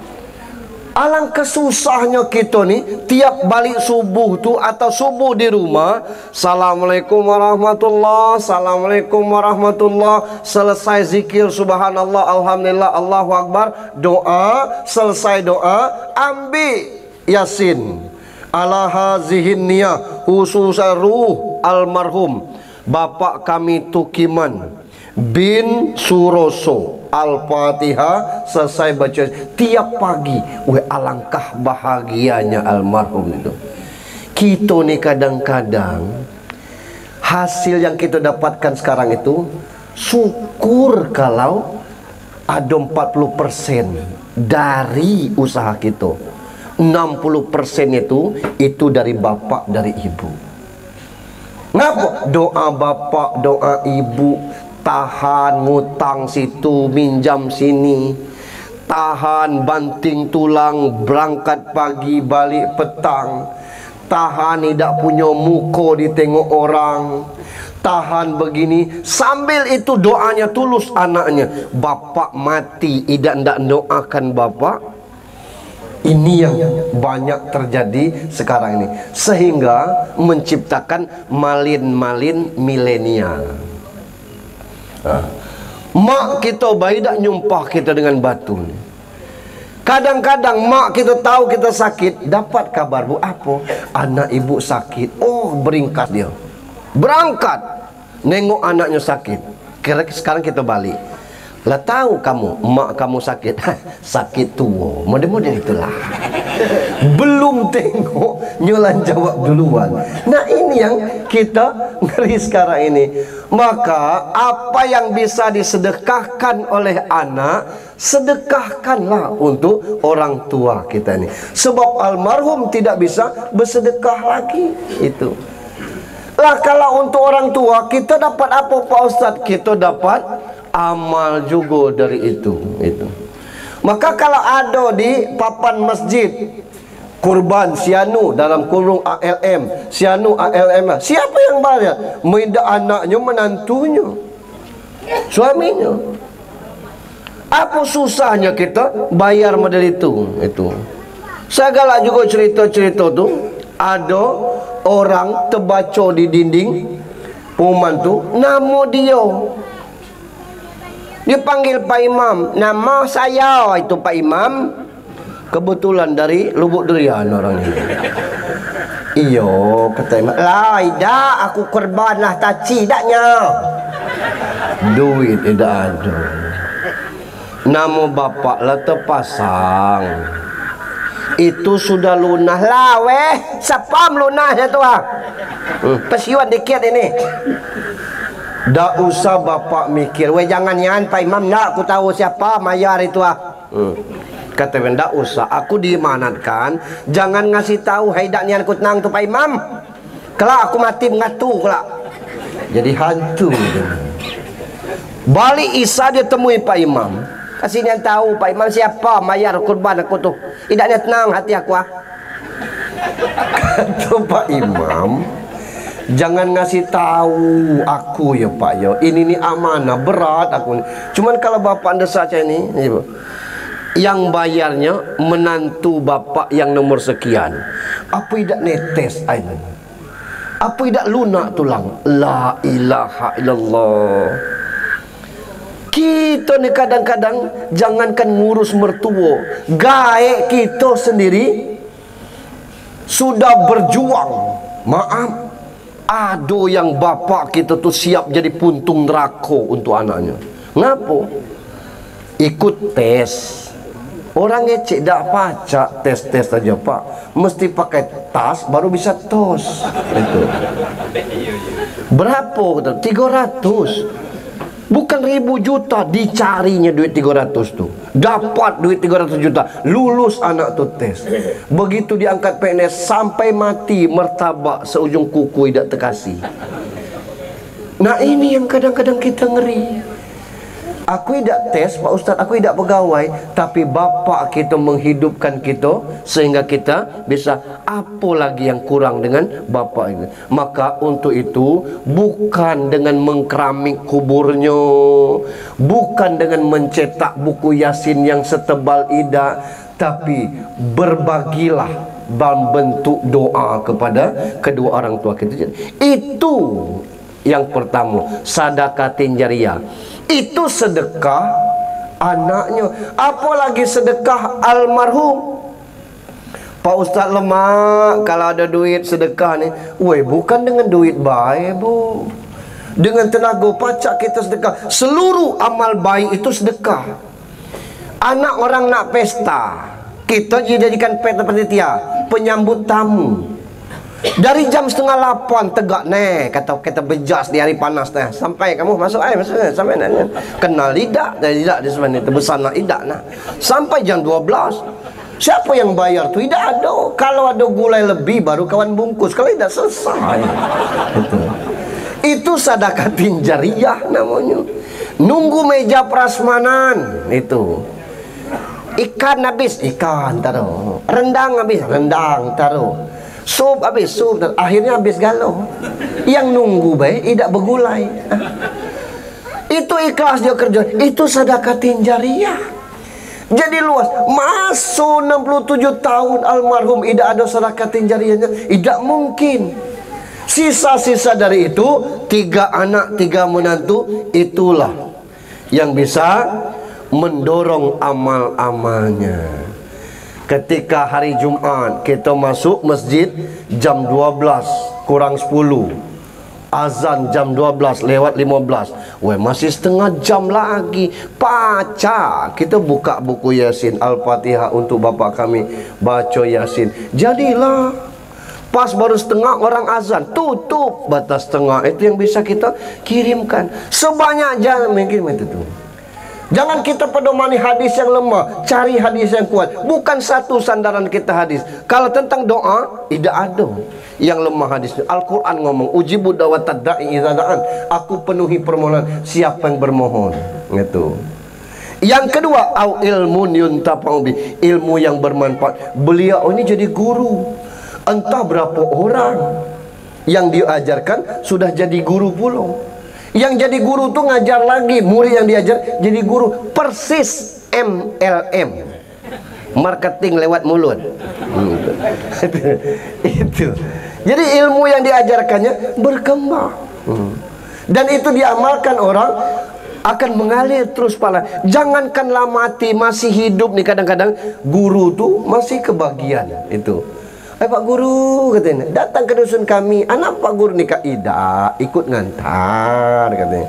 A: Alangkah susahnya kita nih, tiap balik subuh tuh atau subuh di rumah, Assalamualaikum warahmatullah, Assalamualaikum warahmatullah, selesai zikir subhanallah, alhamdulillah, Allahu akbar, doa, selesai doa, ambil Yasin ala hazihin niyah khususan ruh almarhum Bapak kami Tukiman bin Suroso, Al-Fatihah, selesai baca tiap pagi. Alangkah bahagianya almarhum itu. Kita nih kadang-kadang hasil yang kita dapatkan sekarang itu, syukur kalau ada 40% dari usaha kita, 60% itu dari bapak, dari ibu. Ngapa? Doa bapak, doa ibu, tahan ngutang situ, minjam sini, tahan banting tulang, berangkat pagi balik petang, tahan tidak punya muka ditengok orang, tahan begini, sambil itu doanya tulus anaknya. Bapak mati tidak doakan bapak. Ini yang banyak terjadi sekarang ini, sehingga menciptakan malin-malin milenial. Mak kita bayi tak nyumpah kita dengan batu. Kadang-kadang mak kita tahu kita sakit, dapat kabar, Bu, apa? Anak ibu sakit. Oh, beringkat dia, berangkat nengok anaknya sakit. Kira sekarang kita balik, lah tahu kamu mak kamu sakit. Sakit tua model-model itulah. Belum tengok nyolan jawab duluan. Nah ini yang kita ngeri sekarang ini. Maka apa yang bisa disedekahkan oleh anak, sedekahkanlah untuk orang tua kita ini. Sebab almarhum tidak bisa bersedekah lagi. Itu lah, kalau untuk orang tua kita dapat apa Pak Ustadz? Kita dapat amal juga dari itu. Maka kalau ada di papan masjid kurban sianu dalam kurung ALM, sianu ALM, siapa yang bayar? Minta anaknya, menantunya, suaminya. Apa susahnya kita bayar model itu? Segala juga cerita-cerita tuh, ada orang terbaca di dinding pengumuman tuh, nama dia. Dia panggil Pak Imam, nama saya itu Pak Imam. Kebetulan dari Lubuk Durian orang ini. Iyo, kata Imam, lah tidak, aku korban lah taci daknya. Duit tidak ada. Nama bapak lah terpasang. Itu sudah lunah lah weh. Siapa melunahnya tu ah? Persiwan dikit ini. Tak usah bapak mikir, weh jangan Pak Imam, nak aku tahu siapa mayar itu ah. Kata ben, tak usah, aku dimanatkan jangan ngasih tahu haidak nian aku tenang tu Pak Imam. Kelak aku mati mengatu kelak. Jadi hantu. Balik Isa dia temui Pak Imam. Kasih nian tahu Pak Imam siapa mayar kurban aku tu. Idaknya tenang hati aku ah. Kata Pak Imam, jangan ngasih tahu aku ya Pak ya. Ini amanah berat aku. Cuman kalau bapak anda saja ini, yang bayarnya menantu bapak yang nomor sekian. Apa tidak netes air? Apa tidak lunak tulang? La ilaha illallah. Kita ni kadang-kadang jangankan ngurus mertua, gaek kita sendiri sudah berjuang. Maaf, ada yang bapak kita tu siap jadi puntung neraka untuk anaknya. Ngapa? Ikut tes. Orang ngecek dak pacak tes aja pak, mesti pakai tas baru bisa tos. Itu berapa? 300, bukan ribu juta dicarinya duit 300 tuh. Dapat duit 300 juta, lulus anak tuh tes. Begitu diangkat PNS sampai mati martabak seujung kuku tidak terkasih. Nah ini yang kadang-kadang kita ngeri. Aku tidak tes Pak Ustaz, aku tidak pegawai, tapi Bapak kita menghidupkan kita sehingga kita bisa, apa lagi yang kurang dengan Bapak itu. Maka untuk itu bukan dengan mengkeramik kuburnya, bukan dengan mencetak buku Yasin yang setebal ida, tapi berbagilah dalam bentuk doa kepada kedua orang tua kita. Itu yang pertama, sedekatin jariyah. Itu sedekah anaknya, apalagi sedekah almarhum. Pak Ustaz lemak kalau ada duit sedekah ni. Weh, bukan dengan duit baik bu, dengan tenaga pacak kita sedekah. Seluruh amal baik itu sedekah. Anak orang nak pesta, kita jadikan panitia penyambut tamu. Dari jam 7:30 tegak kata kita bejas di hari panas sampai kamu masuk masuk sampai kenal lidak dari lidak di sana itu besar nak lidak sampai jam 12. Siapa yang bayar tu? Tidak ada. Kalau ada gulai lebih baru kawan bungkus, kalau tidak selesai. Itu sedekatin jariyah namanya. Nunggu meja prasmanan itu. Ikan habis, ikan taruh. Rendang habis, rendang taruh. Sup habis, sup, akhirnya habis galau. Yang nunggu baik tidak bergulai. Itu ikhlas dia kerja. Itu sedekatin jariyah. Jadi luas. Masuk 67 tahun almarhum tidak ada sedekatin jariyahnya, tidak mungkin. Sisa-sisa dari itu 3 anak 3 menantu, itulah yang bisa mendorong amal-amalnya. Ketika hari Jumat kita masuk masjid jam 12 kurang 10, azan jam 12 lewat 15. Weh, masih setengah jam lagi. Baca, kita buka buku Yasin Al-Fatihah untuk Bapak kami, baca Yasin. Jadilah pas baru setengah orang azan, tutup batas setengah. Itu yang bisa kita kirimkan sebanyak jangan mungkin itu tuh. Jangan kita pedomani hadis yang lemah, cari hadis yang kuat. Bukan satu sandaran kita hadis. Kalau tentang doa, tidak ada yang lemah hadisnya. Al-Quran ngomong, ujibu da'watad da'i idza da'an. Aku penuhi permohonan siapa yang bermohon. Itu. Yang kedua, au ilmun yuntafa'u bi, ilmu yang bermanfaat. Beliau ini jadi guru. Entah berapa orang yang diajarkan sudah jadi guru pula. Yang jadi guru tuh ngajar lagi, murid yang diajar jadi guru. Persis MLM, marketing lewat mulut. Itu. Jadi ilmu yang diajarkannya berkembang. Dan itu diamalkan orang akan mengalir terus pala. Jangankanlah mati, masih hidup nih kadang-kadang guru tuh masih kebagian itu. Pak guru katanya, datang ke dusun kami, anak Pak guru nikah. Ida ikut ngantar katanya.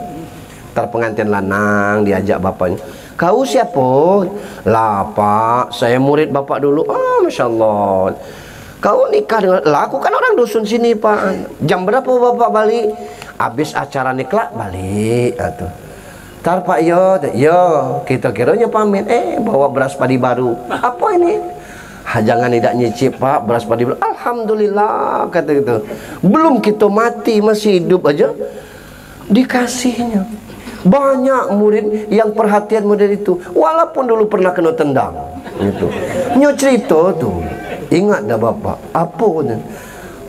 A: Ntar pengantin lanang diajak bapaknya. Kau siapa? Lah Pak, saya murid Bapak dulu. Ah, Masya Allah. Kau nikah dengan, lah aku kan orang dusun sini Pak. Jam berapa Bapak balik? Habis acara nikah balik atau. Ntar Pak yo, kita kiranya pamit. Bawa beras padi baru. Apa ini? Jangan tidak nyicip Pak, beras padi baru. Alhamdulillah kata gitu. Belum kita mati, masih hidup aja dikasihnya. Banyak murid yang perhatian model itu, walaupun dulu pernah kena tendang gitu. Nyo cerita tuh, ingat dah Bapak, apa kan?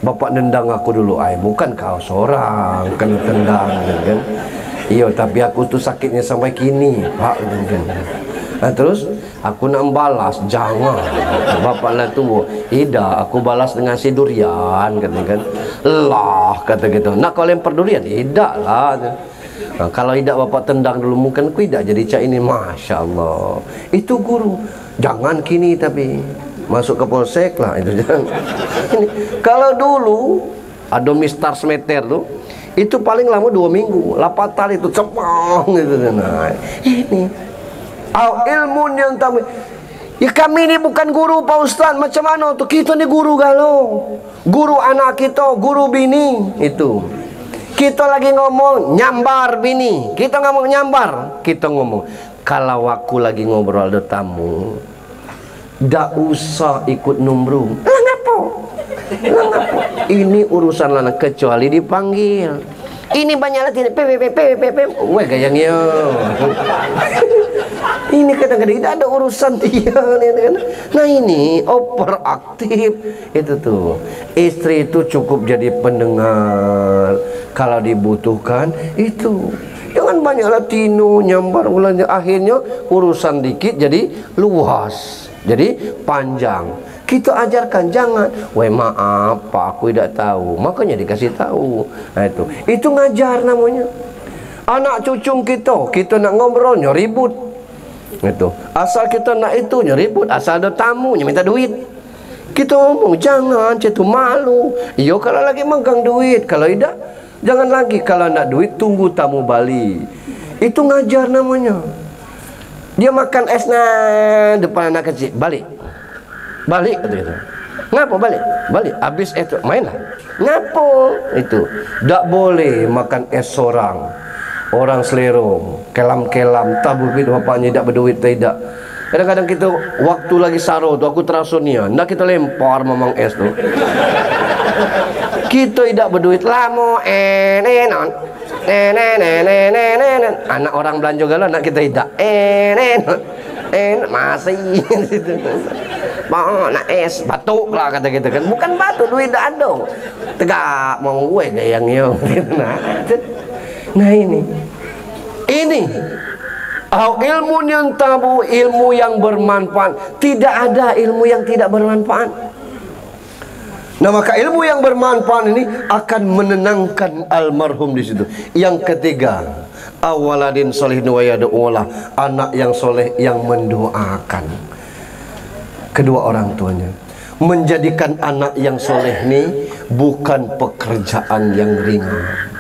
A: Bapak nendang aku dulu. Bukan kau seorang kena tendang kan. Iya, tapi aku tuh sakitnya sampai kini Pak kan. Terus aku nak balas, jangan Bapak lah tu. Ida, aku balas dengan si durian kata kan. Lah kata gitu. Nak kau lempar durian? Ida lah. Kalau tidak Bapak tendang dulu mungkin aku tidak jadi cak ini. Masya Allah. Itu guru. Jangan kini tapi masuk ke polsek lah itu jangan. Kalau dulu ada Mister Smeter tuh, itu paling lama 2 minggu. Lapatan itu cepang gitu. Nah, ini ilmu yang tamu Ya kami ini bukan guru Pak Ustadz. Macam mana tuh? Kita ni guru galau, guru anak kita, guru bini. Itu kita lagi ngomong nyambar bini, kita ngomong nyambar. Kita ngomong, kalau aku lagi ngobrol ada tamu, dak usah ikut numbrung. Lah ngapo? Ini urusan lana, kecuali dipanggil. Ini banyak latih PPP. Weh gayangnya. Ini kadang-kadang tidak ada urusan dia. Nah ini overaktif. Itu tuh. Istri itu cukup jadi pendengar. Kalau dibutuhkan itu. Jangan banyak latino nyambar ulangnya. Akhirnya urusan dikit jadi luas. Jadi panjang. Kita ajarkan jangan, weh maaf Pak, aku tidak tahu. Makanya dikasih tahu. Nah itu ngajar namanya. Anak cucung kita nak ngobrolnya ribut. Itu asal kita nak itu ribut, asal ada tamunya minta duit. Kita ngomong jangan, itu malu. Iyo kalau lagi megang duit, kalau tidak jangan lagi. Kalau nak duit tunggu tamu balik. Itu ngajar namanya. Dia makan es depan anak kecil, balik gitu. Ngapo balik? Habis itu mainlah. Ngapo? Itu tak boleh makan es orang selero, kelam tabu duit bapaknya tidak berduit tidak. Kadang-kadang kita waktu lagi saro tu aku terasunia, nak kita lempar memang es tu. Kita tidak berduit lamo non. Anak orang belanja galau nak kita tidak masih mau nak es batuk lah kata kita kan, bukan batuk, duit tak ada, tegak mau gue gayangnya. Nah ini ilmu yang tabu, ilmu yang bermanfaat. Tidak ada ilmu yang tidak bermanfaat. Nah maka ilmu yang bermanfaat ini akan menenangkan almarhum di situ. Yang ketiga, awaladin solihin wa yad'ulah, anak yang soleh yang mendoakan kedua orang tuanya. Menjadikan anak yang soleh ini bukan pekerjaan yang ringan.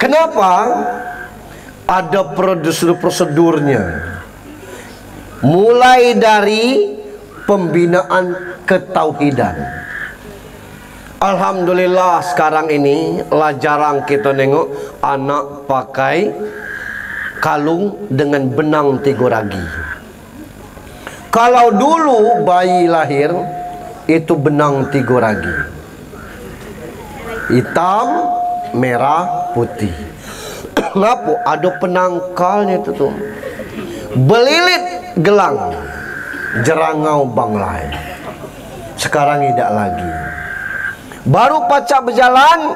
A: Kenapa? Ada prosedurnya. Mulai dari pembinaan ketauhidan. Alhamdulillah sekarang ini lah jarang kita nengok anak pakai kalung dengan benang 3 ragi. Kalau dulu bayi lahir itu benang 3 ragi, hitam, merah, putih. Kenapa? Ada penangkalnya itu tuh. Belilit gelang, jerangau banglai. Sekarang tidak lagi. Baru pacak berjalan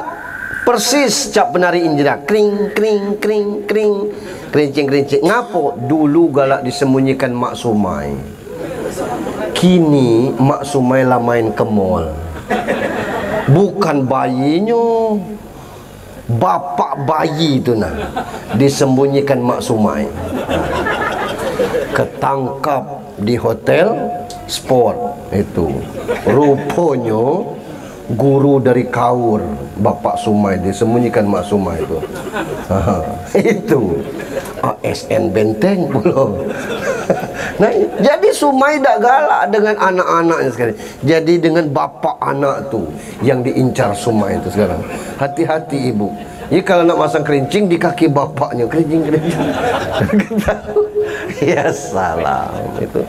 A: persis cap penari indra, kring kring kring kring, kerincing. Ngapo? Dulu galak disembunyikan Mak Sumai. Kini Mak Sumai lah main ke mall. Bukan bayinya, bapak bayi itu nah disembunyikan Mak Sumai. Ketangkap di hotel sport itu. Rupanya guru dari Kaur, Bapak Sumai, disembunyikan Mak Sumai itu. Itu ASN Benteng pula. Nah, jadi Sumai tak galak dengan anak-anaknya sekarang. Jadi dengan bapak anak tu yang diincar Sumai itu sekarang. Hati-hati ibu. Ya kalau nak masang kerincing di kaki bapaknya, kerincing. Ya salam itu.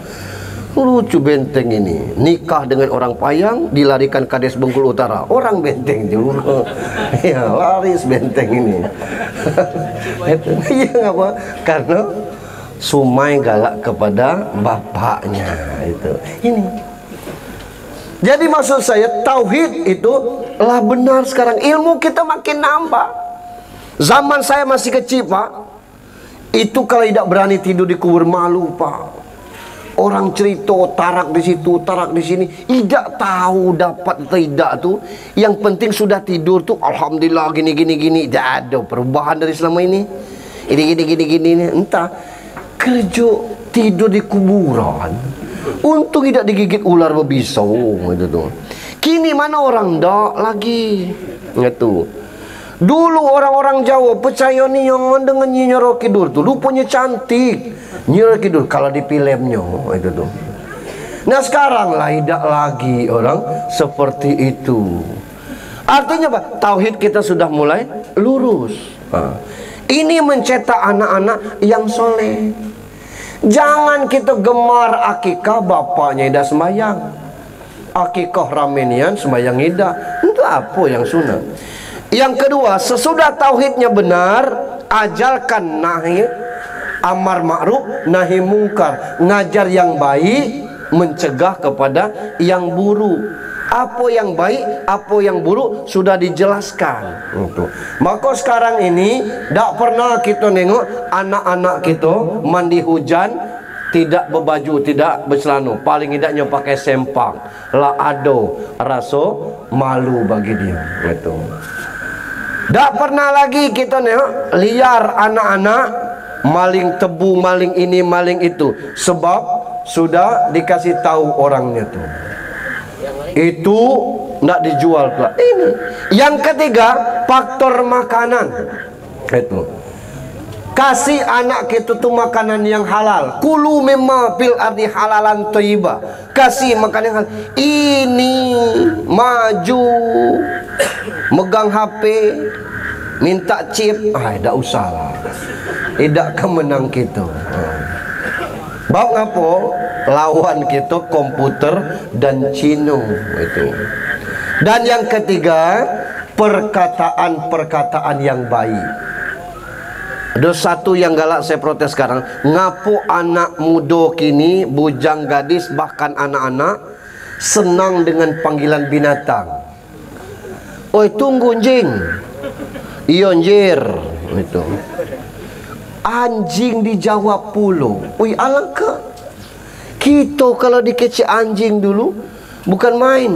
A: Lucu Benteng ini. Nikah dengan orang Payang, dilarikan Kades Bengkulu Utara. Orang Benteng juga. Ya laris Benteng ini. Iya apa? Karena Sumai galak kepada bapaknya itu. Ini. Jadi maksud saya tauhid itu lah benar sekarang. Ilmu kita makin nambah. Zaman saya masih kecil Pak, itu kalau tidak berani tidur di kubur malu Pak. Orang cerita tarak di situ, tarak di sini, tidak tahu dapat atau tidak tuh. Yang penting sudah tidur tuh, alhamdulillah gini. Tidak ada perubahan dari selama ini. Ini gini. Entah kerja tidur di kuburan. Untung tidak digigit ular berbisau gitu tuh. Kini mana orang dak lagi. Gitu. Dulu orang-orang Jawa percaya niangan dengan Nyi Nyoro Kidul tuh rupanya cantik. Nyuruh kidul kalau di filmnya itu tuh. Nah sekarang lah tidak lagi orang seperti itu. Artinya apa? Tauhid kita sudah mulai lurus. Ini mencetak anak-anak yang soleh. Jangan kita gemar akikah bapaknya tidak sembahyang, akikah ramenian sembahyang tidak. Itu apa yang sunnah. Yang kedua, sesudah tauhidnya benar, ajalkan nahi amar ma'ruf nahi mungkar, ngajar yang baik, mencegah kepada yang buruk. Apa yang baik, apa yang buruk sudah dijelaskan. Maka sekarang ini tak pernah kita nengok anak-anak kita mandi hujan tidak berbaju, tidak bercelana, paling tidaknya pakai sempang. Lah ado rasa malu bagi dia. Itu. Tak pernah lagi kita nengok liar anak-anak maling tebu, maling ini, maling itu, sebab sudah dikasih tahu orangnya tuh. Itu tidak dijual pula. Ini. Yang ketiga, faktor makanan. Itu. Kasih anak kita tuh makanan yang halal. Kulu mimma fil ardi halalan thayyibah. Kasih makanan yang halal. Ini maju megang HP, minta chip, tidak usah lah. Tidak kemenang kita. Bab apa? Lawan kita komputer dan Cino itu. Dan yang ketiga, perkataan-perkataan yang baik. Ada satu yang galak saya protes sekarang. Ngapu anak muda kini, bujang gadis bahkan anak-anak senang dengan panggilan binatang. Oi tunggu anjing. Iya anjir itu. Anjing dijawab puluh. Oi alangkah kita kalau dikecek anjing dulu bukan main.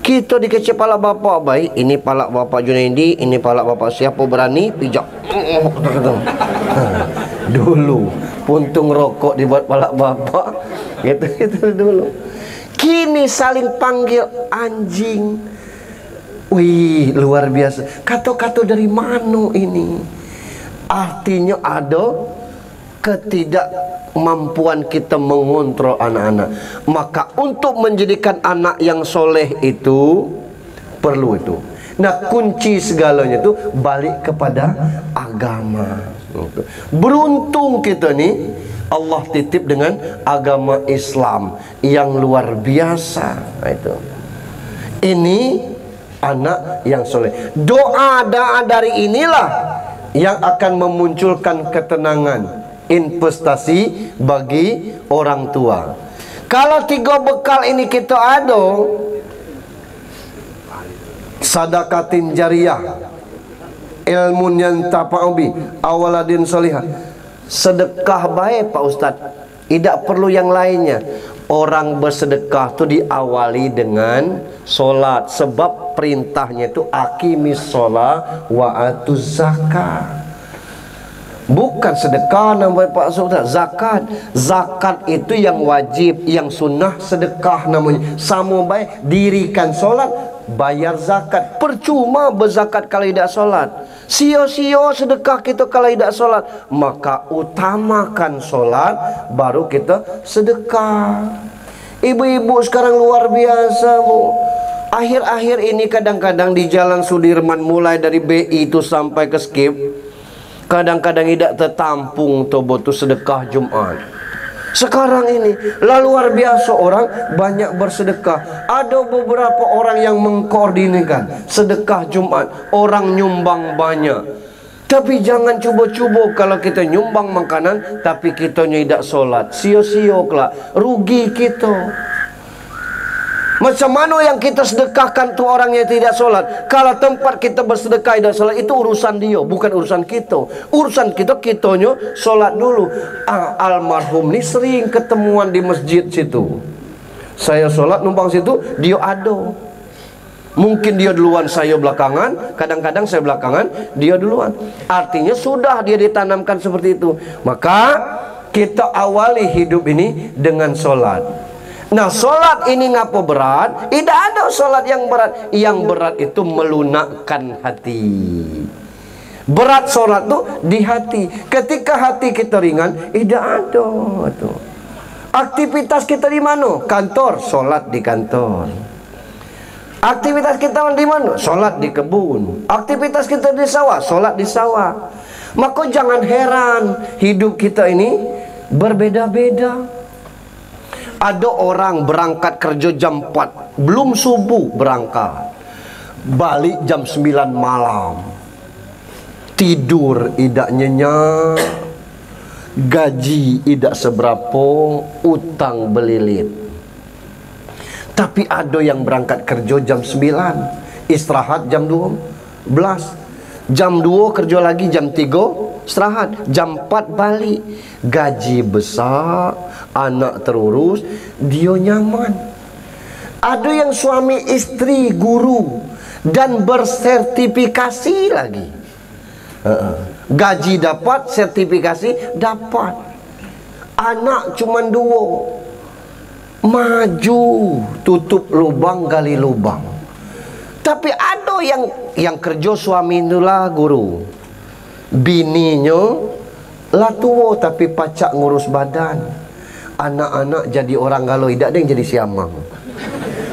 A: Kita dikecek pala bapak baik. Ini pala bapak Junaidi, ini pala bapak siapa berani pijak. Dulu puntung rokok dibuat pala bapak. Gitu dulu. Kini saling panggil anjing. Wih, luar biasa. Kata-kata dari mana ini? Artinya ada ketidakmampuan kita mengontrol anak-anak. Maka untuk menjadikan anak yang soleh itu perlu itu. Nah kunci segalanya itu balik kepada agama. Beruntung kita nih Allah titip dengan agama Islam yang luar biasa. Itu. Ini anak yang soleh. Doa dari inilah yang akan memunculkan ketenangan, investasi bagi orang tua. Kalau tiga bekal ini kita ada, sadaqatin jariyah, ilmun yang tafa'ubi, awaladin solihah. Sedekah baik Pak Ustadz, tidak perlu yang lainnya. Orang bersedekah itu diawali dengan solat, sebab perintahnya itu aqimis sholat wa atuz zakat. Bukan sedekah namanya Pak Ustaz, zakat. Zakat itu yang wajib, yang sunnah sedekah namanya. Sama baik dirikan solat, bayar zakat. Percuma berzakat kalau tidak solat. Sia-sia sedekah kita kalau tidak solat. Maka utamakan solat, baru kita sedekah. Ibu-ibu sekarang luar biasa Bu. Akhir-akhir ini kadang-kadang di Jalan Sudirman, mulai dari BI itu sampai ke Skip, kadang-kadang tidak tertampung tobotu sedekah Jumat. Sekarang ini luar biasa orang banyak bersedekah. Ada beberapa orang yang mengkoordinasikan sedekah Jumat. Orang nyumbang banyak. Tapi jangan cuba-cuba kalau kita nyumbang makanan tapi kita tidak solat. Sia-sia kelak, rugi kita. Macam mana yang kita sedekahkan tu orang yang tidak solat? Kalau tempat kita bersedekah tidak solat, itu urusan dia, bukan urusan kita. Urusan kita, kitanya solat dulu. Almarhum ni sering ketemuan di masjid situ. Saya solat numpang situ, dia ada. Mungkin dia duluan, saya belakangan. Kadang-kadang saya belakangan, dia duluan. Artinya sudah dia ditanamkan seperti itu. Maka kita awali hidup ini dengan solat. Nah solat ini ngapa berat? Tidak ada solat yang berat. Yang berat itu melunakkan hati. Berat solat tuh di hati. Ketika hati kita ringan, tidak ada tuh. Aktivitas kita di mana? Kantor, solat di kantor. Aktivitas kita di mana? Solat di kebun. Aktivitas kita di sawah, solat di sawah. Maka jangan heran hidup kita ini berbeda-beda. Ada orang berangkat kerja jam 4, belum subuh berangkat, balik jam 9 malam. Tidur tidak nyenyak, gaji tidak seberapa, utang belilit. Tapi ada yang berangkat kerja jam 9, istirahat jam 12. Jam 2 kerja lagi, jam 3 istirahat, jam 4 balik. Gaji besar, anak terurus, dia nyaman. Ada yang suami istri guru dan bersertifikasi lagi. Gaji dapat, sertifikasi dapat. Anak cuma 2, maju, tutup lubang, gali lubang. Tapi ada yang kerja suami itulah guru, bininya lah tua tapi pacak ngurus badan. Anak-anak jadi orang galau, tidak ada yang jadi siamang.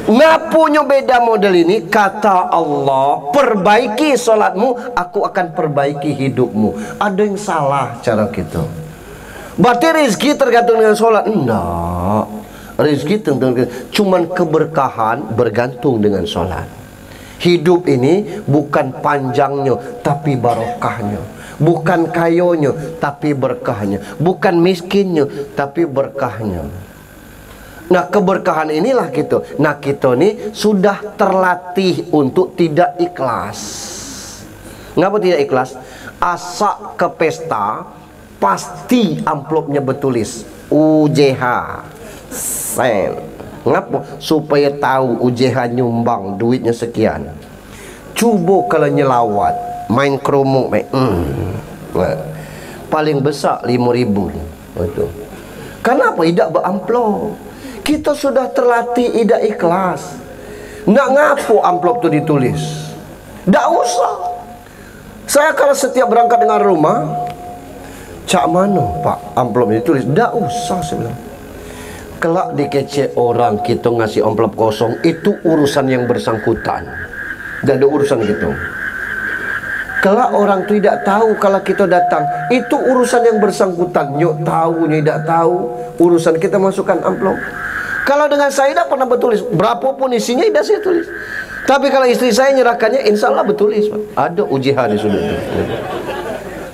A: Ngapunya beda model ini? Kata Allah, perbaiki solatmu, aku akan perbaiki hidupmu. Ada yang salah cara kita. Berarti rezeki tergantung dengan solat? Enggak. Rezeki tergantung, cuman keberkahan bergantung dengan solat. Hidup ini bukan panjangnya tapi barokahnya, bukan kayonya tapi berkahnya, bukan miskinnya tapi berkahnya. Nah, keberkahan inilah gitu. Nah, kita ini sudah terlatih untuk tidak ikhlas. Ngapa tidak ikhlas? Asak ke pesta, pasti amplopnya bertulis UJH sen. Ngapa? Supaya tahu UJH nyumbang duitnya sekian. Cuba kalau nyelawat, main kerumuk, paling besar 5.000. Betul. Kenapa tidak beramplop? Kita sudah terlatih tidak ikhlas. Nggak ngapu amplop itu ditulis. Nggak usah. Saya kalau setiap berangkat dengan rumah, cak mana pak amplopnya ditulis? Nggak usah saya bilang. Kelak dikece orang kita ngasih amplop kosong, itu urusan yang bersangkutan. Nggak ada urusan gitu. Kelak orang tidak tahu kalau kita datang, itu urusan yang bersangkutan. Nyok tahu, tidak tahu, urusan kita masukkan amplop. Kalau dengan saya tidak pernah bertulis, berapapun isinya tidak saya tulis. Tapi kalau istri saya nyerahkannya, insya Allah bertulis. Ada UJH di sudut.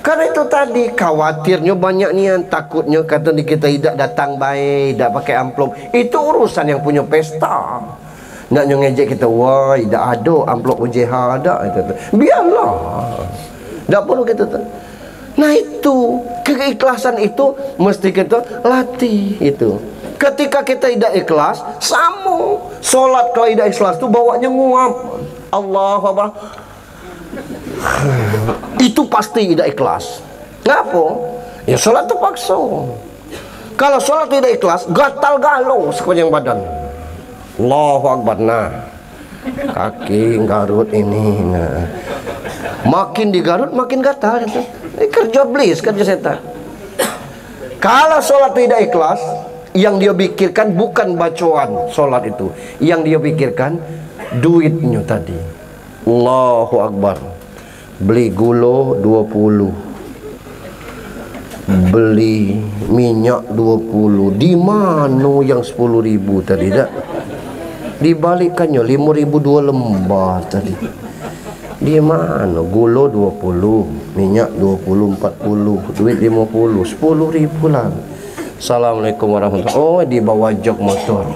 A: Karena itu tadi khawatirnya banyak nian, takutnya kata kita tidak datang baik, tidak pakai amplop. Itu urusan yang punya pesta. Nak ngejek kita, wah tidak ada amplop UJH ada. Biarlah, tidak perlu kita. Nah itu keikhlasan itu mesti kita latih itu. Ketika kita tidak ikhlas, sama solat kalau tidak ikhlas itu bawanya nguap. Allahu Akbar. Itu pasti tidak ikhlas. Ngapa? Ya solat terpaksa. Kalau solat tidak ikhlas, gatal-galau sepanjang badan. Allahu Akbar. Nah, kaki garut ini. Nah, makin digarut makin gatal. Ini kerja iblis, kerja setan. Kalau solat tidak ikhlas, yang dia pikirkan bukan bacaan solat itu, yang dia pikirkan duitnya tadi. Allahu Akbar. Beli gula 20, beli minyak 20. Di mana yang 10.000 tadi tak? Dibalikannya 5.000 2 lembar tadi. Di mana? Gula 20, minyak 20, 40, duit 50, 10.000 lah. Assalamualaikum warahmatullahi wabarakatuh. Oh, di bawah jok motor.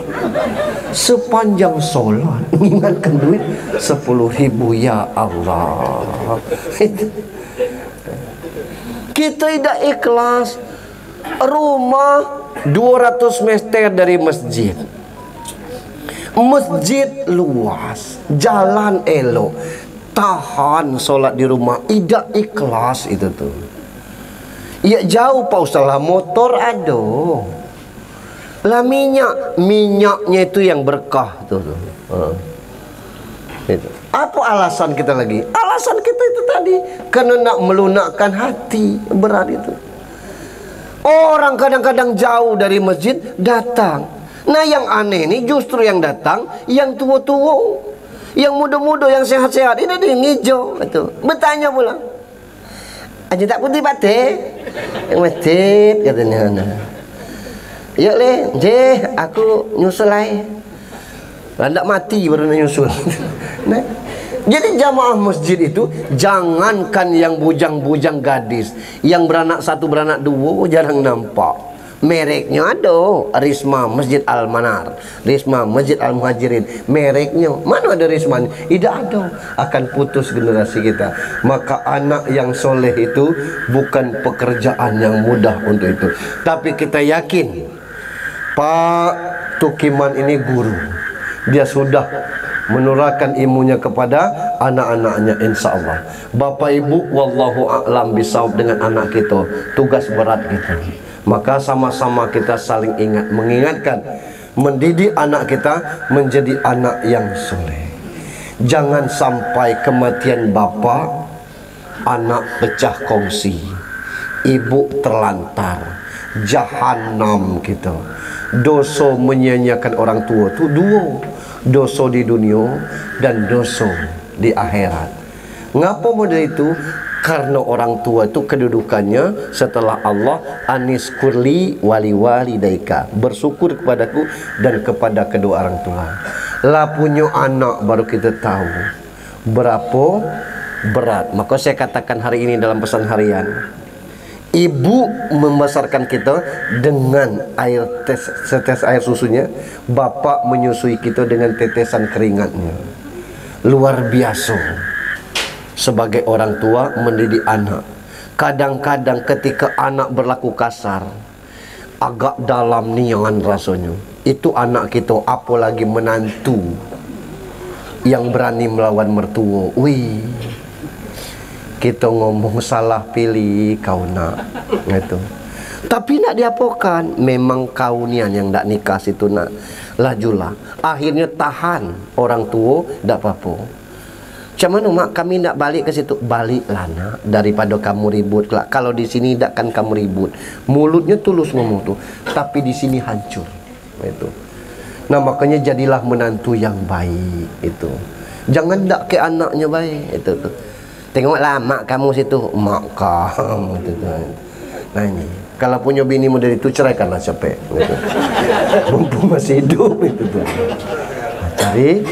A: Sepanjang solat mengingatkan duit 10.000, ya Allah. Kita tidak ikhlas. Rumah 200 meter dari masjid. Masjid luas, jalan elok. Tahan solat di rumah, tidak ikhlas itu tuh. Ya jauh Pak Ustaz lah, motor ada. Lah minyaknya itu yang berkah tuh. Itu. Apa alasan kita lagi? Alasan kita itu tadi karena nak melunakkan hati. Berat itu. Orang kadang-kadang jauh dari masjid datang. Nah yang aneh ini justru yang datang yang tua-tua, yang muda-muda, yang sehat-sehat. Ini dia hijau itu. Bertanya pula, aja tak putih batik, yang masjid katanya. Ya le, je aku nyusul aja. Landak mati baru nak nyusul. Nah, jadi jamaah masjid itu jangankan yang bujang-bujang gadis, yang beranak satu beranak dua jarang nampak. Mereknya ada, Risma Masjid Al-Manar, Risma Masjid Al-Muhajirin. Mereknya mana ada Risma? Tidak ada. Akan putus generasi kita. Maka anak yang soleh itu bukan pekerjaan yang mudah untuk itu. Tapi kita yakin Pak Tukiman ini guru. Dia sudah menurunkan ilmunya kepada anak-anaknya, insya Allah. Bapak ibu, wallahu a'lam bisawab dengan anak kita. Tugas berat kita. Maka sama-sama kita saling ingat, mengingatkan, mendidik anak kita menjadi anak yang soleh. Jangan sampai kematian bapa, anak pecah kongsi, ibu terlantar, jahanam kita. Dosa menyia-nyiakan orang tua itu dua, dosa di dunia dan dosa di akhirat. Ngapa model itu? Karena orang tua itu kedudukannya setelah Allah, anis kurli wali walidaika, bersyukur kepadaku dan kepada kedua orang tua. Lah punya anak baru kita tahu berapa berat. Maka saya katakan hari ini dalam pesan harian, ibu membesarkan kita dengan setes air susunya, bapak menyusui kita dengan tetesan keringatnya. Luar biasa. Sebagai orang tua mendidik anak, kadang-kadang ketika anak berlaku kasar, agak dalam niangan rasanya, itu anak kita, apalagi menantu yang berani melawan mertua. Wih, kita ngomong salah pilih kau nak itu. Tapi nak diapakan? Memang kau nian yang tak nikah situ nak. Lajulah. Akhirnya tahan orang tua, tak apa-apa. Macam mana mak, kami nak balik ke situ? Baliklah nak, daripada kamu ribut. Kalau di sini tak kan kamu ribut. Mulutnya tulus ngomong tu, tapi di sini hancur. Itu. Nah makanya jadilah menantu yang baik itu. Jangan tak ke anaknya baik itu tu. Tengoklah mak kamu situ, mak kamu itu. Nah ini, kalau punya bini model itu ceraikanlah capek. Gitu. Mumpung masih hidup itu tu. Cari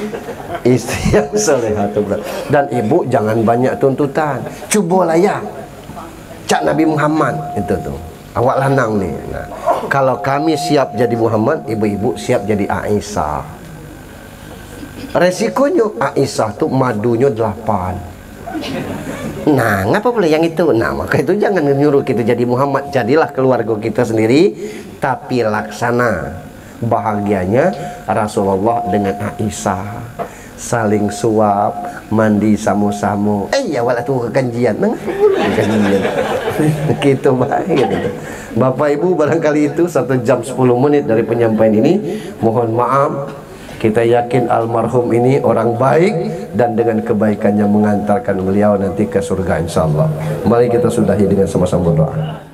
A: istri yang solehah. Dan ibu jangan banyak tuntutan. Cubalah ya, cak Nabi Muhammad itu tuh. Awak lanang nih. Nah, kalau kami siap jadi Muhammad, ibu-ibu siap jadi Aisyah. Resikonya Aisyah tuh madunya 8. Nah, ngapa boleh yang itu? Nah, maka itu jangan nyuruh kita jadi Muhammad. Jadilah keluarga kita sendiri, tapi laksana. Bahagianya Rasulullah dengan Aisyah, saling suap, mandi sama-sama. Ya wala tu kekanjian. Kekanjian. Gitu baik gitu. Bapak Ibu, barangkali itu 1 jam 10 menit dari penyampaian ini. Mohon maaf. Kita yakin almarhum ini orang baik dan dengan kebaikannya mengantarkan beliau nanti ke surga insyaallah. Mari kita sudahi dengan sama-sama berdoa.